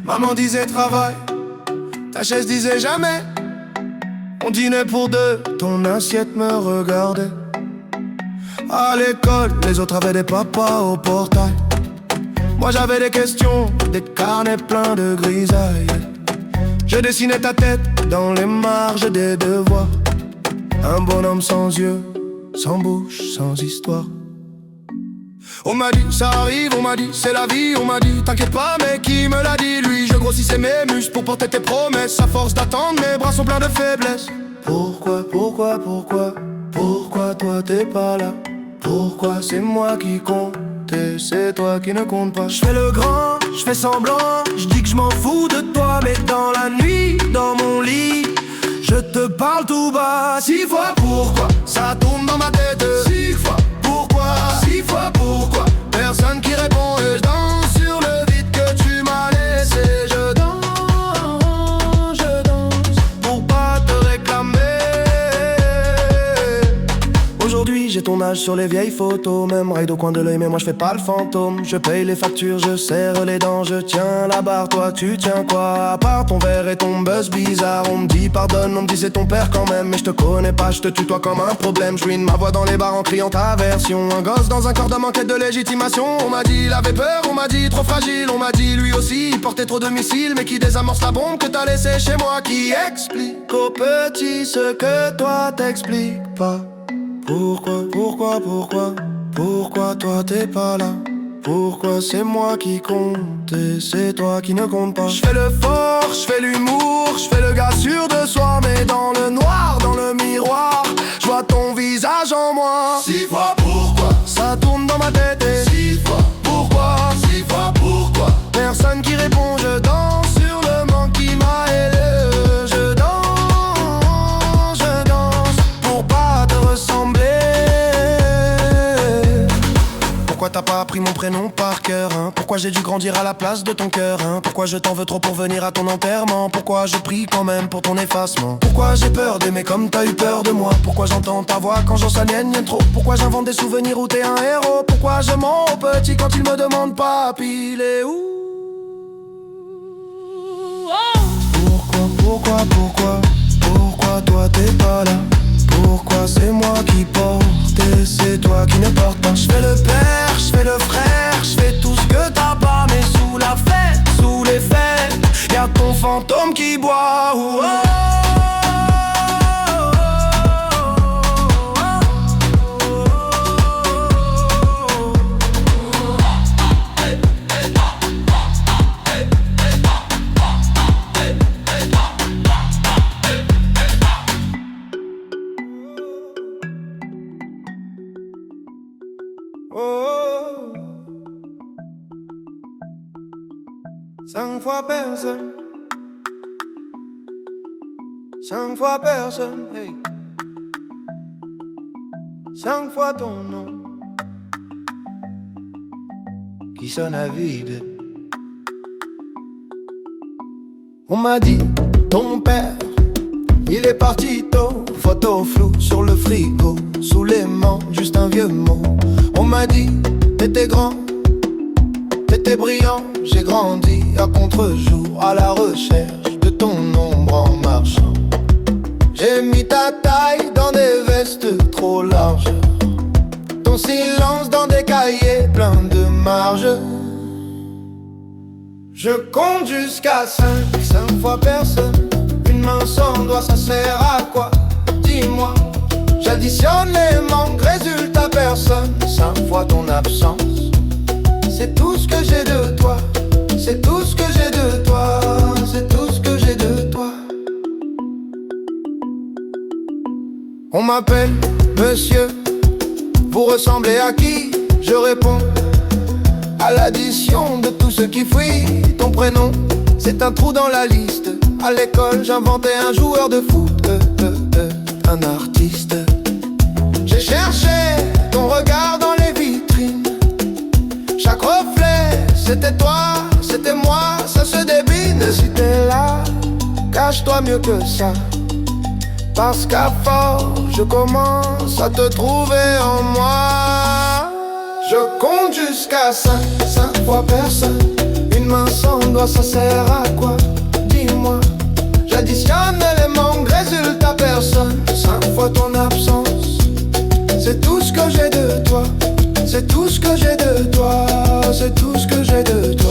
Maman disait travail, ta chaise disait jamais. On dînait pour deux, ton assiette me regardait. À l'école, les autres avaient des papas au portail. Moi j'avais des questions, des carnets pleins de grisailles. Je dessinais ta tête dans les marges des devoirs. Un bonhomme sans yeux, sans bouche, sans histoire. On m'a dit ça arrive, on m'a dit c'est la vie. On m'a dit t'inquiète pas, mais qui me l'a dit? Lui, je grossissais mes muscles pour porter tes promesses. À force d'attendre, mes bras sont pleins de faiblesse. Pourquoi, pourquoi, pourquoi, pourquoi toi t'es pas là? Pourquoi c'est moi qui compte et c'est toi qui ne compte pas? Je fais le grand, je fais semblant, je dis que je m'en fous de toi. Mais dans la nuit, dans mon lit, je te parle tout bas. 6 fois pourquoi, ça tourne dans ma tête. 6 fois pourquoi, 6 fois pourquoi, personne qui répond et je danse sur le vide que tu m'as laissé. Je danse pour pas te réclamer. Aujourd'hui j'ai ton âge sur les vieilles photos. Même ride au coin de l'œil mais moi je fais pas le fantôme. Je paye les factures, je serre les dents, je tiens la barre. Toi tu tiens quoi? À part ton verre et ton buzz bizarre. On me dit pardonne, on me dit c'est ton père quand même. Mais je te connais pas, je te tutoie comme un problème. Je ruine ma voix dans les bars en criant ta version. Un gosse dans un corps d'homme en quête de légitimation. On m'a dit il avait peur, on m'a dit trop fragile. On m'a dit lui aussi il portait trop de missiles. Mais qui désamorce la bombe que t'as laissée chez moi? Qui explique aux petits ce que toi t'expliques pas? Pourquoi, pourquoi, pourquoi, pourquoi toi t'es pas là? Pourquoi c'est moi qui compte et c'est toi qui ne compte pas? Je fais le fort, je fais l'humour, je fais le gars sûr de soi. Mais dans le noir, dans le miroir, je vois ton visage en moi. 6 fois pourquoi, ça tourne dans ma tête. Et 6 fois pourquoi, 6 fois pourquoi, personne qui répond. Je danse sur le manque qui m'a aidé. Je danse pour pas te ressembler. Pourquoi t'as pas appris mon prénom par cœur, hein? Pourquoi j'ai dû grandir à la place de ton cœur, hein? Pourquoi je t'en veux trop pour venir à ton enterrement? Pourquoi je prie quand même pour ton effacement? Pourquoi j'ai peur d'aimer comme t'as eu peur de moi? Pourquoi j'entends ta voix quand j'en s'aliène trop? Pourquoi j'invente des souvenirs où t'es un héros? Pourquoi je mens au petit quand il me demande papi, il est où? Pourquoi, pourquoi toi t'es pas là? Pourquoi c'est moi qui porte et c'est toi qui ne porte pas? Je fais le père, je fais le frère, je fais tout ce que t'as pas. Mais sous la fête, sous les fêtes, y'a ton fantôme qui boit. Oh, oh. Oh, 5 fois personne, 5 fois personne, hey. 5 fois ton nom qui sonne à vide. On m'a dit, ton père, il est parti tôt. Photo floue sur le frigo, sous l'aimant, juste un vieux mot. On m'a dit, t'étais grand, t'étais brillant. J'ai grandi à contre-jour, à la recherche de ton ombre en marchant. J'ai mis ta taille dans des vestes trop larges, ton silence dans des cahiers pleins de marges. Je compte jusqu'à 5 fois personne. Une main sans doigt, ça sert à quoi? Dis-moi. J'additionne les manques, résultat personne. 5 fois ton absence. C'est tout ce que j'ai de toi. C'est tout ce que j'ai de toi. C'est tout ce que j'ai de toi. On m'appelle monsieur. Vous ressemblez à qui? Je réponds à l'addition de tout ce qui fuit. Ton prénom, c'est un trou dans la liste. À l'école, j'inventais un joueur de foot, un artiste. J'ai cherché ton regard dans les vitrines. Chaque reflet, c'était toi, c'était moi, ça se débine. Si t'es là, cache-toi mieux que ça. Parce qu'à force, je commence à te trouver en moi. Je compte jusqu'à 5 fois personne. Une main sans doigt, ça sert à quoi? Dis-moi. J'additionne les manques, résultat personne. 5 fois ton absence. C'est tout ce que j'ai de toi. C'est tout ce que j'ai de toi. C'est tout ce que j'ai de toi.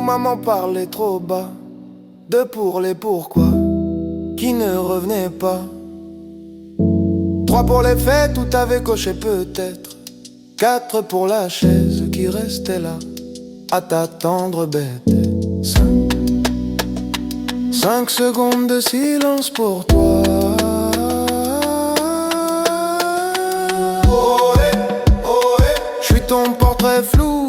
Maman parlait trop bas. 2 pour les pourquoi qui ne revenaient pas. 3 pour les faits, tout avait coché peut-être. 4 pour la chaise qui restait là à t'attendre bête. 5 secondes de silence pour toi. J'suis ton portrait flou.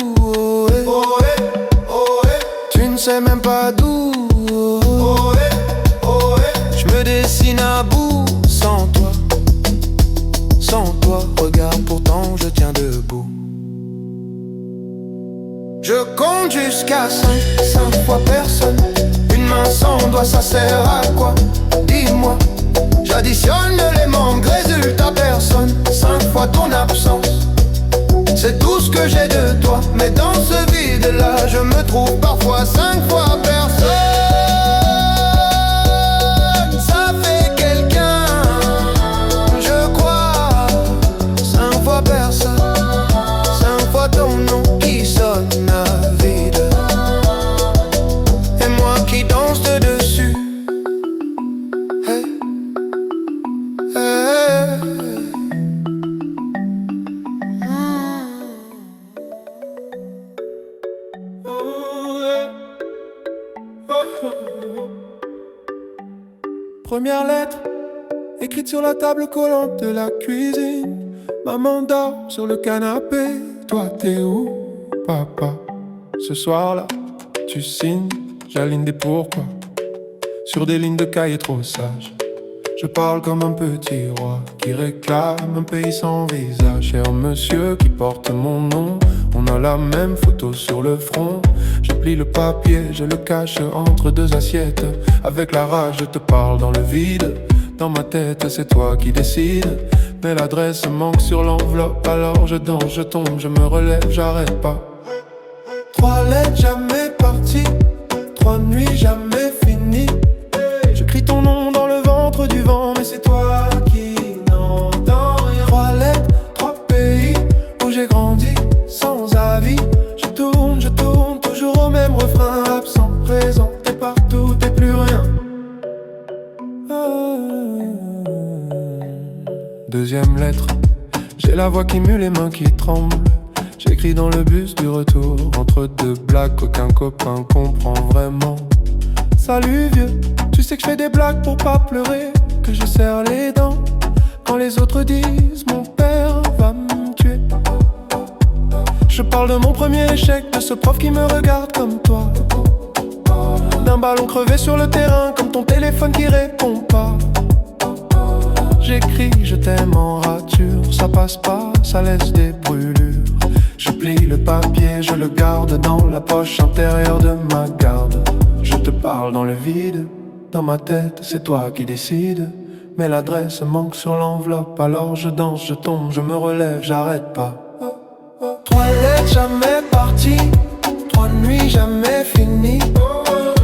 Je sais même pas d'où. Je me dessine à bout sans toi. Sans toi, regarde, pourtant je tiens debout. Je compte jusqu'à 5 fois personne. Une main sans doigt, ça sert à quoi? Dis-moi. J'additionne les manques, résultat personne. 5 fois ton absence. C'est tout ce que j'ai de toi. Mais dans ce vide-là, je me trouve parfois 5 fois personne. Ça fait quelqu'un, je crois. 5 fois personne. 5 fois ton nom qui sonne à vide. Et moi qui danse dessus. Hey, hey. Première lettre, écrite sur la table collante de la cuisine. Maman dort sur le canapé. Toi t'es où, papa? Ce soir-là, tu signes, j'aligne des pourquoi sur des lignes de cahier trop sages. Je parle comme un petit roi qui réclame un pays sans visage. Cher monsieur qui porte mon nom, on a la même photo sur le front. Je plie le papier, je le cache entre 2 assiettes. Avec la rage, je te parle dans le vide. Dans ma tête, c'est toi qui décides. Mais l'adresse manque sur l'enveloppe. Alors je danse, je tombe, je me relève, j'arrête pas. 3 lettres jamais parties, 3 nuits jamais finies. J'écris ton nom dans le ventre du vent, mais c'est toi qui n'entends rien. 3 lettres, 3 pays où j'ai grandi sans avis. Je tourne, toujours au même refrain. Absent, présent, t'es partout, t'es plus rien. Deuxième lettre, j'ai la voix qui mue, les mains qui tremblent. J'écris dans le bus du retour, entre 2 blagues qu'aucun copain comprend vraiment. Salut vieux, tu sais que je fais des blagues pour pas pleurer, que je serre les dents quand les autres disent mon père va me tuer. Je parle de mon premier échec, de ce prof qui me regarde comme toi. d'un ballon crevé sur le terrain, comme ton téléphone qui répond pas. J'écris je t'aime en rature, ça passe pas, ça laisse des brûlures. Je plie le papier, je le garde dans la poche intérieure de ma garde. Je te parle dans le vide, dans ma tête c'est toi qui décides. Mais l'adresse manque sur l'enveloppe, alors je danse, je tombe, je me relève, j'arrête pas. 3 lettres jamais parties, 3 nuits jamais finies.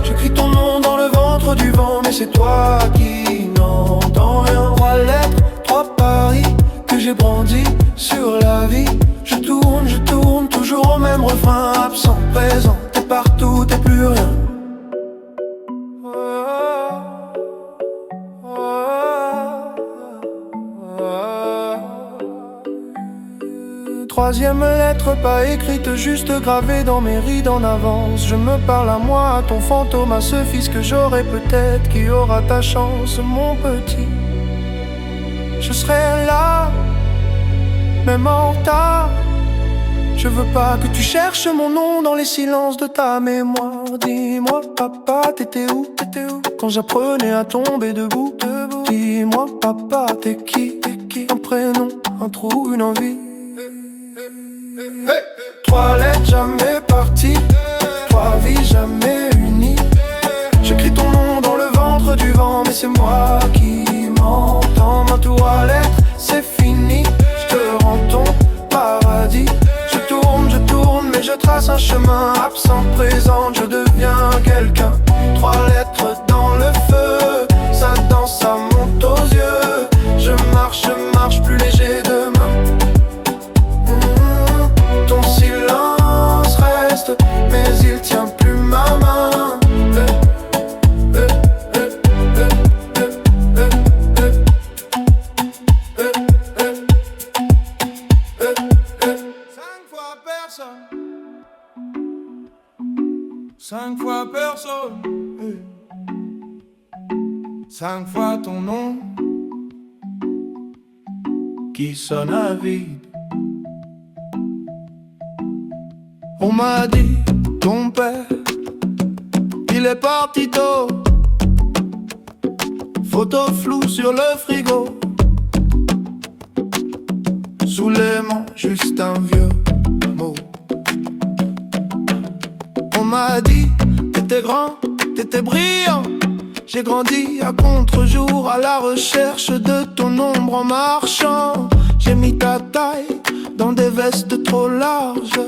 J'écris ton nom dans le ventre du vent, mais c'est toi qui n'entends rien. 3 lettres, 3 paris que j'ai brandis sur la vie. Je tourne, toujours au même refrain. Absent, présent, t'es partout, t'es plus rien. Troisième lettre pas écrite, juste gravée dans mes rides en avance. Je me parle à moi, à ton fantôme, à ce fils que j'aurai peut-être, qui aura ta chance, mon petit. Je serai là, même en retard. Je veux pas que tu cherches mon nom dans les silences de ta mémoire. Dis-moi papa, t'étais où quand j'apprenais à tomber debout. Dis-moi papa, t'es qui? Un prénom, un trou, une envie. 3 lettres jamais parties, 3 vies jamais unies. J'écris ton nom dans le ventre du vent, mais c'est moi qui m'entends. Ma 3 lettres, c'est fini, je te rends ton paradis. Je tourne, mais je trace un chemin. Absent, présent, je deviens quelqu'un. 3 lettres dans le feu, ça danse, ça monte aux yeux. Je marche, plus léger demain. Ton silence reste, mais il tient plus ma main. 5 fois personne, 5 fois ton nom qui sonne à vide. On m'a dit, ton père, il est parti tôt. Photo floue sur le frigo, sous l'aimant, juste un vieux mot. On m'a dit, t'étais grand, t'étais brillant. J'ai grandi à contre-jour, à la recherche de ton ombre en marchant. J'ai mis ta taille dans des vestes trop larges,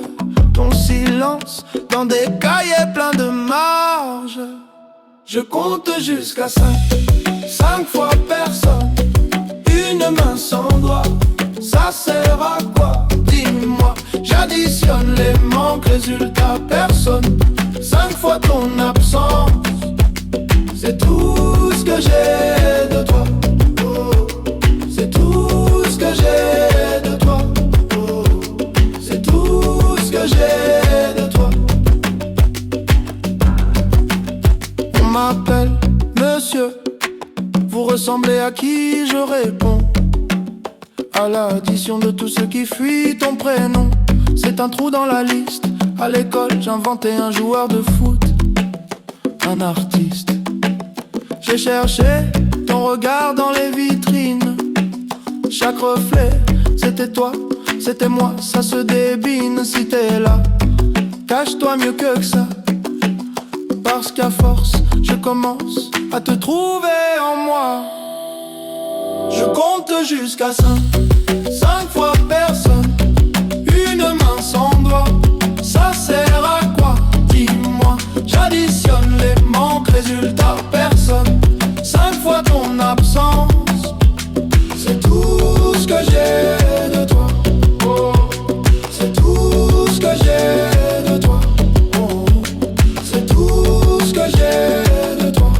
ton silence dans des cahiers pleins de marge. Je compte jusqu'à 5, 5 fois personne, une main sans doigt. Ça sert à quoi? Dis-moi. J'additionne les manques, résultat personne. 5 fois ton absence, c'est tout ce que j'ai de toi. Oh, c'est tout ce que j'ai de toi. Oh, c'est tout ce que j'ai de toi. On m'appelle monsieur, vous ressemblez à qui? Je réponds à l'addition de tout ce qui fuit ton prénom. C'est un trou dans la liste. À l'école, j'inventais un joueur de foot, un artiste. J'ai cherché ton regard dans les vitrines. Chaque reflet, c'était toi, c'était moi, ça se débine. Si t'es là, cache-toi mieux que ça, parce qu'à force, je commence à te trouver en moi. Je compte jusqu'à 5, 5 fois personne, une main sans doigt. Ça sert à quoi? Dis-moi. J'additionne les manques, résultat personne. 5 fois ton absence, c'est tout ce que j'ai de toi. Oh, c'est tout ce que j'ai de toi. Oh, c'est tout ce que j'ai de toi.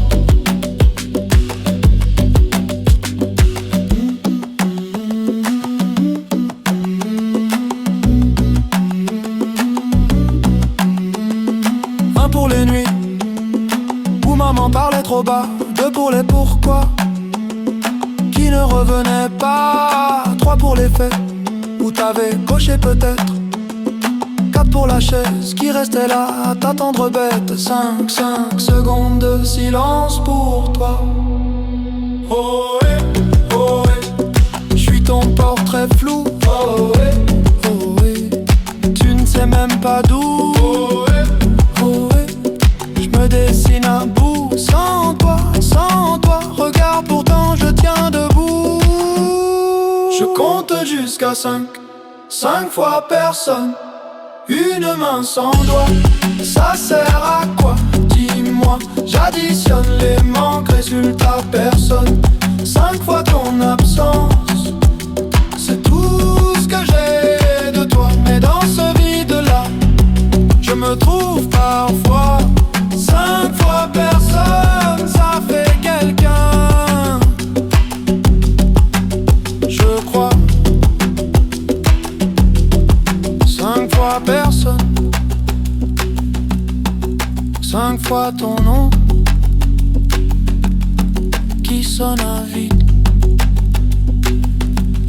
Un pour les nuits où maman parlait trop bas, 2 pour les pourquoi qui ne revenaient pas, 3 pour les faits où t'avais coché peut-être, 4 pour la chaise qui restait là à t'attendre bête. 5 secondes de silence pour toi. Oh ouais, oh ouais. J'suis ton portrait flou. Oh ouais, oh ouais. Tu ne sais même pas d'où. Oh ouais, oh ouais. J'me dessine à bout. Sans toi, regarde pourtant je tiens debout. Je compte jusqu'à 5 fois personne. Une main sans doigt, ça sert à quoi? Dis-moi, j'additionne les manques, résultat personne. 5 fois ton absence, c'est tout ce que j'ai de toi. Mais dans ce vide-là, je me trouve parfois. 5 fois personne, ça fait quelqu'un, je crois. 5 fois personne, 5 fois ton nom qui sonne à vide,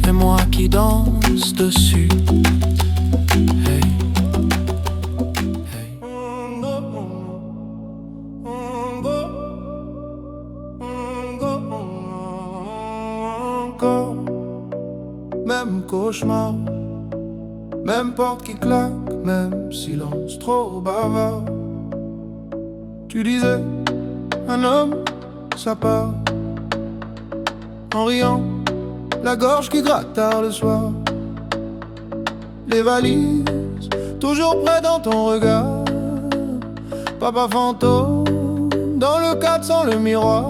et moi qui danse dessus. Hey, hey. Encore, même cauchemar, même porte qui claque, même silence trop bavard. Tu disais, un homme, ça part en riant, la gorge qui gratte tard le soir. Les valises, toujours près dans ton regard. Papa fantôme, dans le cadre sans le miroir.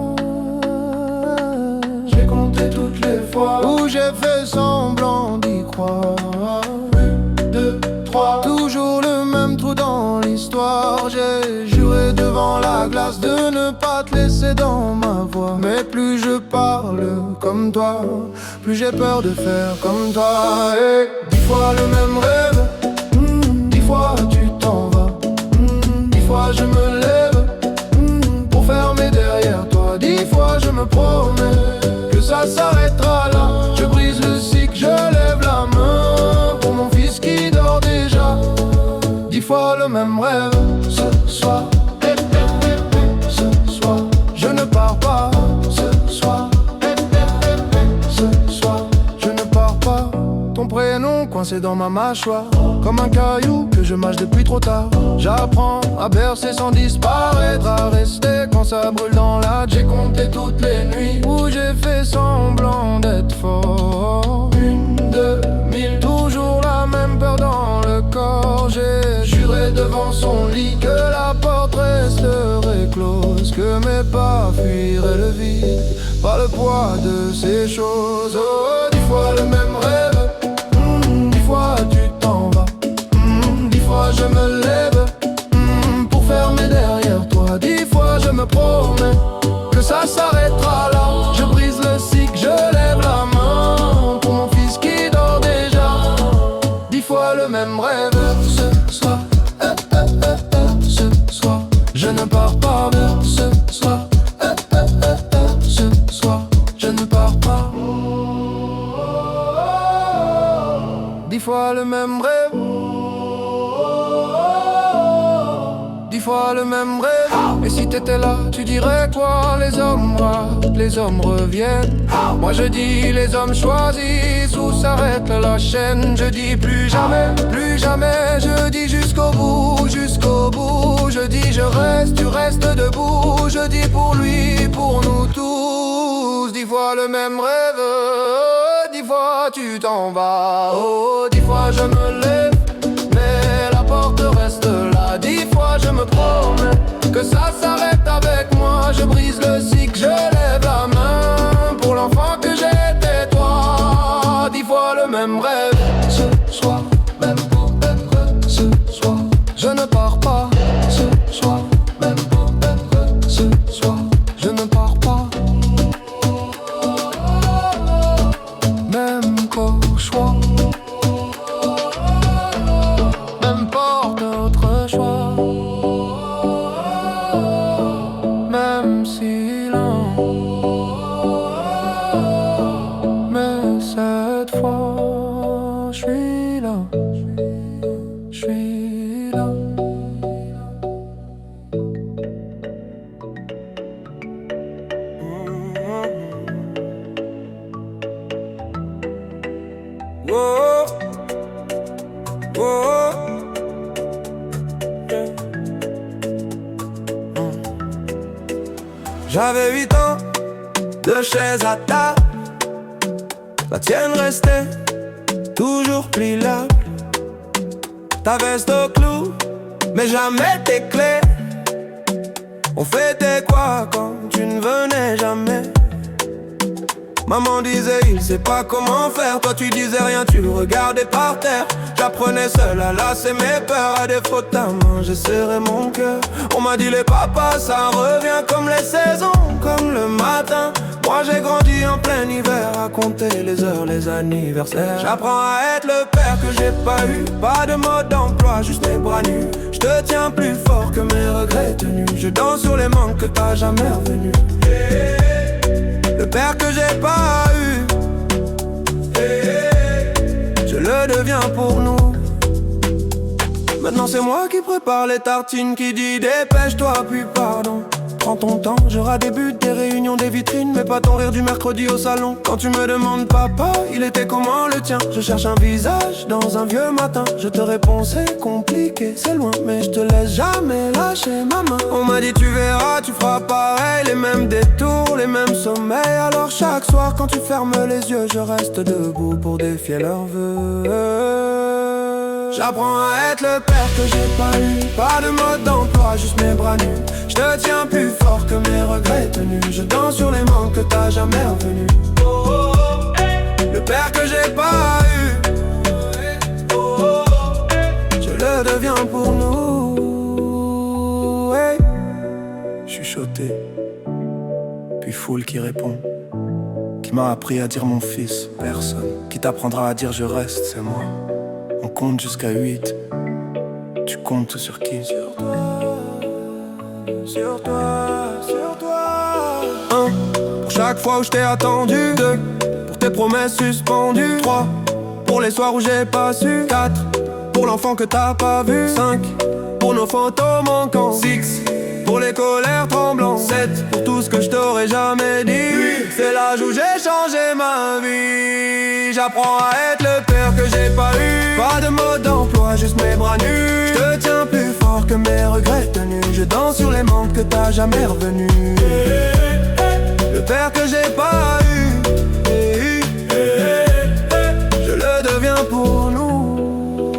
J'ai compté toutes les fois où j'ai fait semblant d'y croire. 1, 2, 3, toujours le même trou dans l'histoire. J'ai juré devant la glace de ne pas te laisser dans ma voix. Mais plus je parle comme toi, plus j'ai peur de faire comme toi. Et 10 fois le même rêve, 10 fois tu t'en vas, 10 fois je me lève pour fermer derrière toi. 10 fois je me promets que ça s'arrêtera là. Je brise le cycle, je lève la main pour mon fils qui dort déjà. 10 fois le même rêve. Ce soir, ce soir, je ne pars pas. Ce soir, ce soir, je ne pars pas. Ton prénom coincé dans ma mâchoire, comme un caillou que je mâche depuis trop tard. J'apprends à bercer sans disparaître, à rester quand ça brûle dans la. J'ai compté toutes les nuits où j'ai fait semblant d'être fort. 1, 2, 1000, toujours la même peur dans le corps. J'ai juré devant son lit que la porte resterait close, que mes pas fuiraient le vide, pas le poids de ces choses. Oh, 10 fois le même rêve, 10 fois tu t'en vas, 10 fois je me lève pour fermer derrière toi. 10 fois je me promets que ça s'arrêtera là. Je brise le cycle, je lève la main pour mon fils qui dort déjà. 10 fois le même rêve. Ce soir, ce soir, je ne pars pas. Ce soir, ce soir, je ne pars pas. 10 fois le même rêve, 10 fois le même rêve. Et si t'étais là, tu dirais quoi? Les hommes ratent, les hommes reviennent. Moi je dis les hommes choisissent où s'arrête la chaîne. Je dis plus jamais, je dis jusqu'au bout, jusqu'au bout. Je dis je reste, tu restes debout. Je dis pour lui, pour nous tous. 10 fois le même rêve, 10 fois tu t'en vas. Oh, 10 fois je me lève, mais la porte reste là. 10 fois je me promets que ça s'arrête avec moi. Je brise le cycle, je lève la main pour l'enfant que j'étais toi. 10 fois le même rêve. Ce soir, même pour être ce soir, je ne pars pas. Ce soir, même pour être ce soir, je ne pars pas. Même cauchemar, même porte notre choix, même silence. Mais cette fois, je suis là, je suis Oh, oh, oh. J'avais 8 ans, 2 chaises à table. La tienne restait toujours pliable. Ta veste au clou, mais jamais tes clés. On fêtait quoi quand tu ne venais jamais? Maman disait il sait pas comment faire. Toi tu disais rien, tu le regardais par terre. J'apprenais seul à lasser mes peurs. À défaut de ta main, j'ai serré mon cœur. On m'a dit les papas ça revient comme les saisons, comme le matin. Moi j'ai grandi en plein hiver, à compter les heures, les anniversaires. J'apprends à être le père que j'ai pas eu. Pas de mode d'emploi, juste mes bras nus. Je te tiens plus fort que mes regrets tenus. Je danse sur les manques que t'as jamais revenus. Le père que j'ai pas eu, je le deviens pour nous. Maintenant c'est moi qui prépare les tartines, qui dit dépêche-toi puis pardon. Prends ton temps, j'aurai des buts, des réunions, des vitrines, mais pas ton rire du mercredi au salon. Quand tu me demandes papa, il était comment le tien? Je cherche un visage dans un vieux matin. Je te réponds c'est compliqué, c'est loin, mais je te laisse jamais lâcher ma main. On m'a dit tu verras, tu feras pareil, les mêmes détours, les mêmes sommeils. Alors chaque soir quand tu fermes les yeux, je reste debout pour défier leurs vœux. J'apprends à être le père que j'ai pas eu. Pas de mode d'emploi, juste mes bras nus. Je te tiens plus fort que mes regrets tenus. Je danse sur les manques que t'as jamais revenus. Le père que j'ai pas eu, je le deviens pour nous. Chuchoté, puis foule qui répond. Qui m'a appris à dire mon fils, personne. Qui t'apprendra à dire je reste, c'est moi. On compte jusqu'à 8. Tu comptes sur qui? Sur toi, sur toi, sur toi. 1, pour chaque fois où je t'ai attendu. 2, pour tes promesses suspendues. 3, pour les soirs où j'ai pas su. 4, pour l'enfant que t'as pas vu. 5, pour nos photos manquants. 6, pour les colères tremblantes. 7, pour tout ce que je t'aurais jamais dit. 8, c'est l'âge où j'ai changé ma vie. J'apprends à être le père que j'ai pas eu. Pas de mode d'emploi, juste mes bras nus. Je te tiens plus fort que mes regrets tenus. Je danse sur les manques que t'as jamais revenus. Le père que j'ai pas eu, je le deviens pour nous.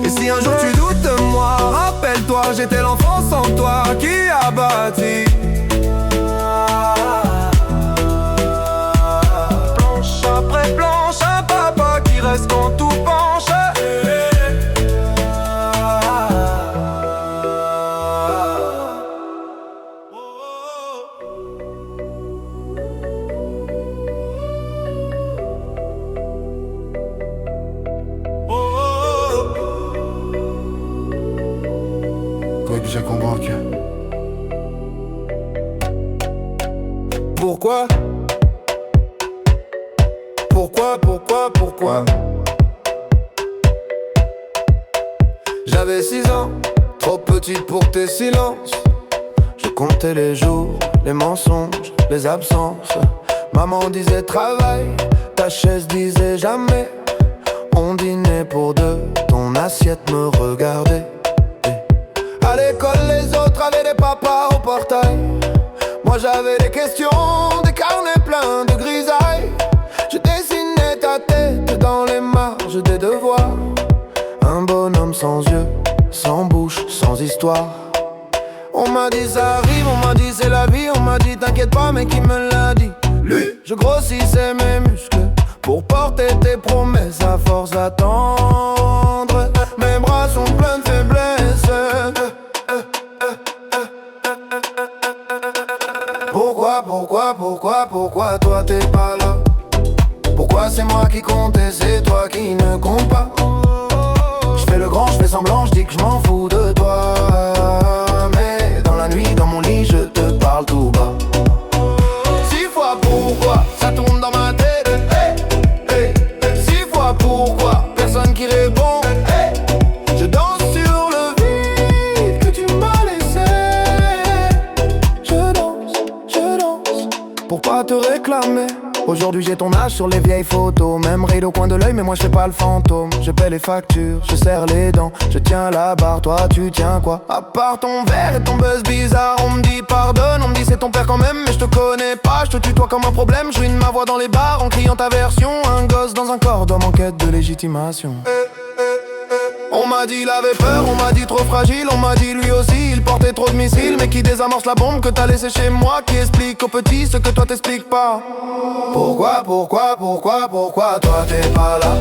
Et si un jour tu doutes de moi, rappelle-toi, j'étais l'enfant sans toi qui a bâti. Planche après planche, un papa qui reste quand tout penche. J'ai compris. Pourquoi? Pourquoi? J'avais 6 ans, trop petite pour tes silences. Je comptais les jours, les mensonges, les absences. Maman disait travail, ta chaise disait jamais. On dînait pour deux, ton assiette me regardait. À l'école, les autres avaient des papas au portail. Moi j'avais des questions, des carnets pleins de grisailles. Je dessinais ta tête dans les marges des devoirs. Un bonhomme sans yeux, sans bouche, sans histoire. On m'a dit ça arrive, on m'a dit c'est la vie. On m'a dit t'inquiète pas, mais qui me l'a dit? Lui. Je grossissais mes muscles pour porter tes promesses à force d'attendre. Mes bras sont pleins de faiblesse. Pourquoi toi t'es pas là? Pourquoi c'est moi qui compte et c'est toi qui ne compte pas? Je fais le grand, je fais semblant, je dis que je m'en fous de toi. Mais dans la nuit, dans mon lit, je te parle tout bas. 6 fois pourquoi, ça tourne dans ma tête. 6 fois pourquoi, personne qui répond. Je danse sur le vide que tu m'as laissé. Je danse, pour pas te réclamer. Aujourd'hui j'ai ton âge sur les vieilles photos. Même ride au coin de l'œil mais moi je fais pas le fantôme. Je paie les factures, je serre les dents. Je tiens la barre, toi tu tiens quoi? À part ton verre et ton buzz bizarre. On me dit pardonne, on me dit c'est ton père quand même. Mais je te connais pas, je te tutoie comme un problème. Je ruine ma voix dans les bars en criant ta version. Un gosse dans un corps d'homme en quête de légitimation. On m'a dit il avait peur, on m'a dit trop fragile. On m'a dit lui aussi il portait trop de missiles. Mais qui désamorce la bombe que t'as laissé chez moi? Qui explique aux petits ce que toi t'expliques pas? Pourquoi toi t'es pas là?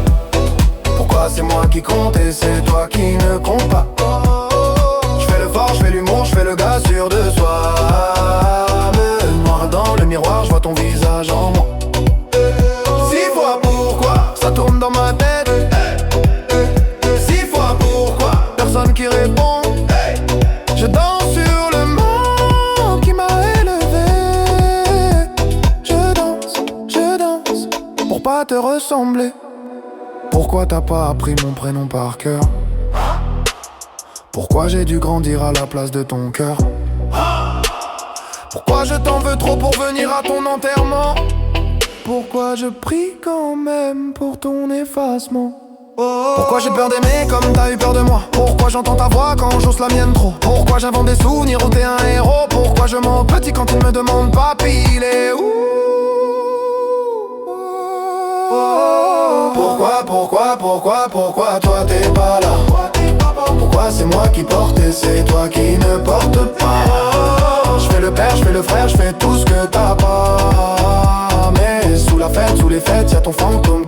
Pourquoi c'est moi qui compte et c'est toi qui ne compte pas? J'fais le fort, j'fais l'humour, j'fais le gars sûr de soi. Me noir dans le miroir, j'vois ton visage en moi. 6 fois pourquoi ça tourne dans ma tête. Personne qui répond. Je danse sur le monde qui m'a élevé. Je danse pour pas te ressembler. Pourquoi t'as pas appris mon prénom par cœur? Pourquoi j'ai dû grandir à la place de ton cœur? Pourquoi je t'en veux trop pour venir à ton enterrement? Pourquoi je prie quand même pour ton effacement? Pourquoi j'ai peur d'aimer comme t'as eu peur de moi? Pourquoi j'entends ta voix quand j'ose la mienne trop? Pourquoi j'invente des souvenirs où t'es un héros? Pourquoi je mens petit quand ils me demandent papy il est où? Pourquoi toi t'es pas là? Pourquoi c'est moi qui porte et c'est toi qui ne porte pas? J'fais le père, j'fais le frère, j'fais tout ce que t'as pas. Mais sous la fête, sous les fêtes, y'a ton fantôme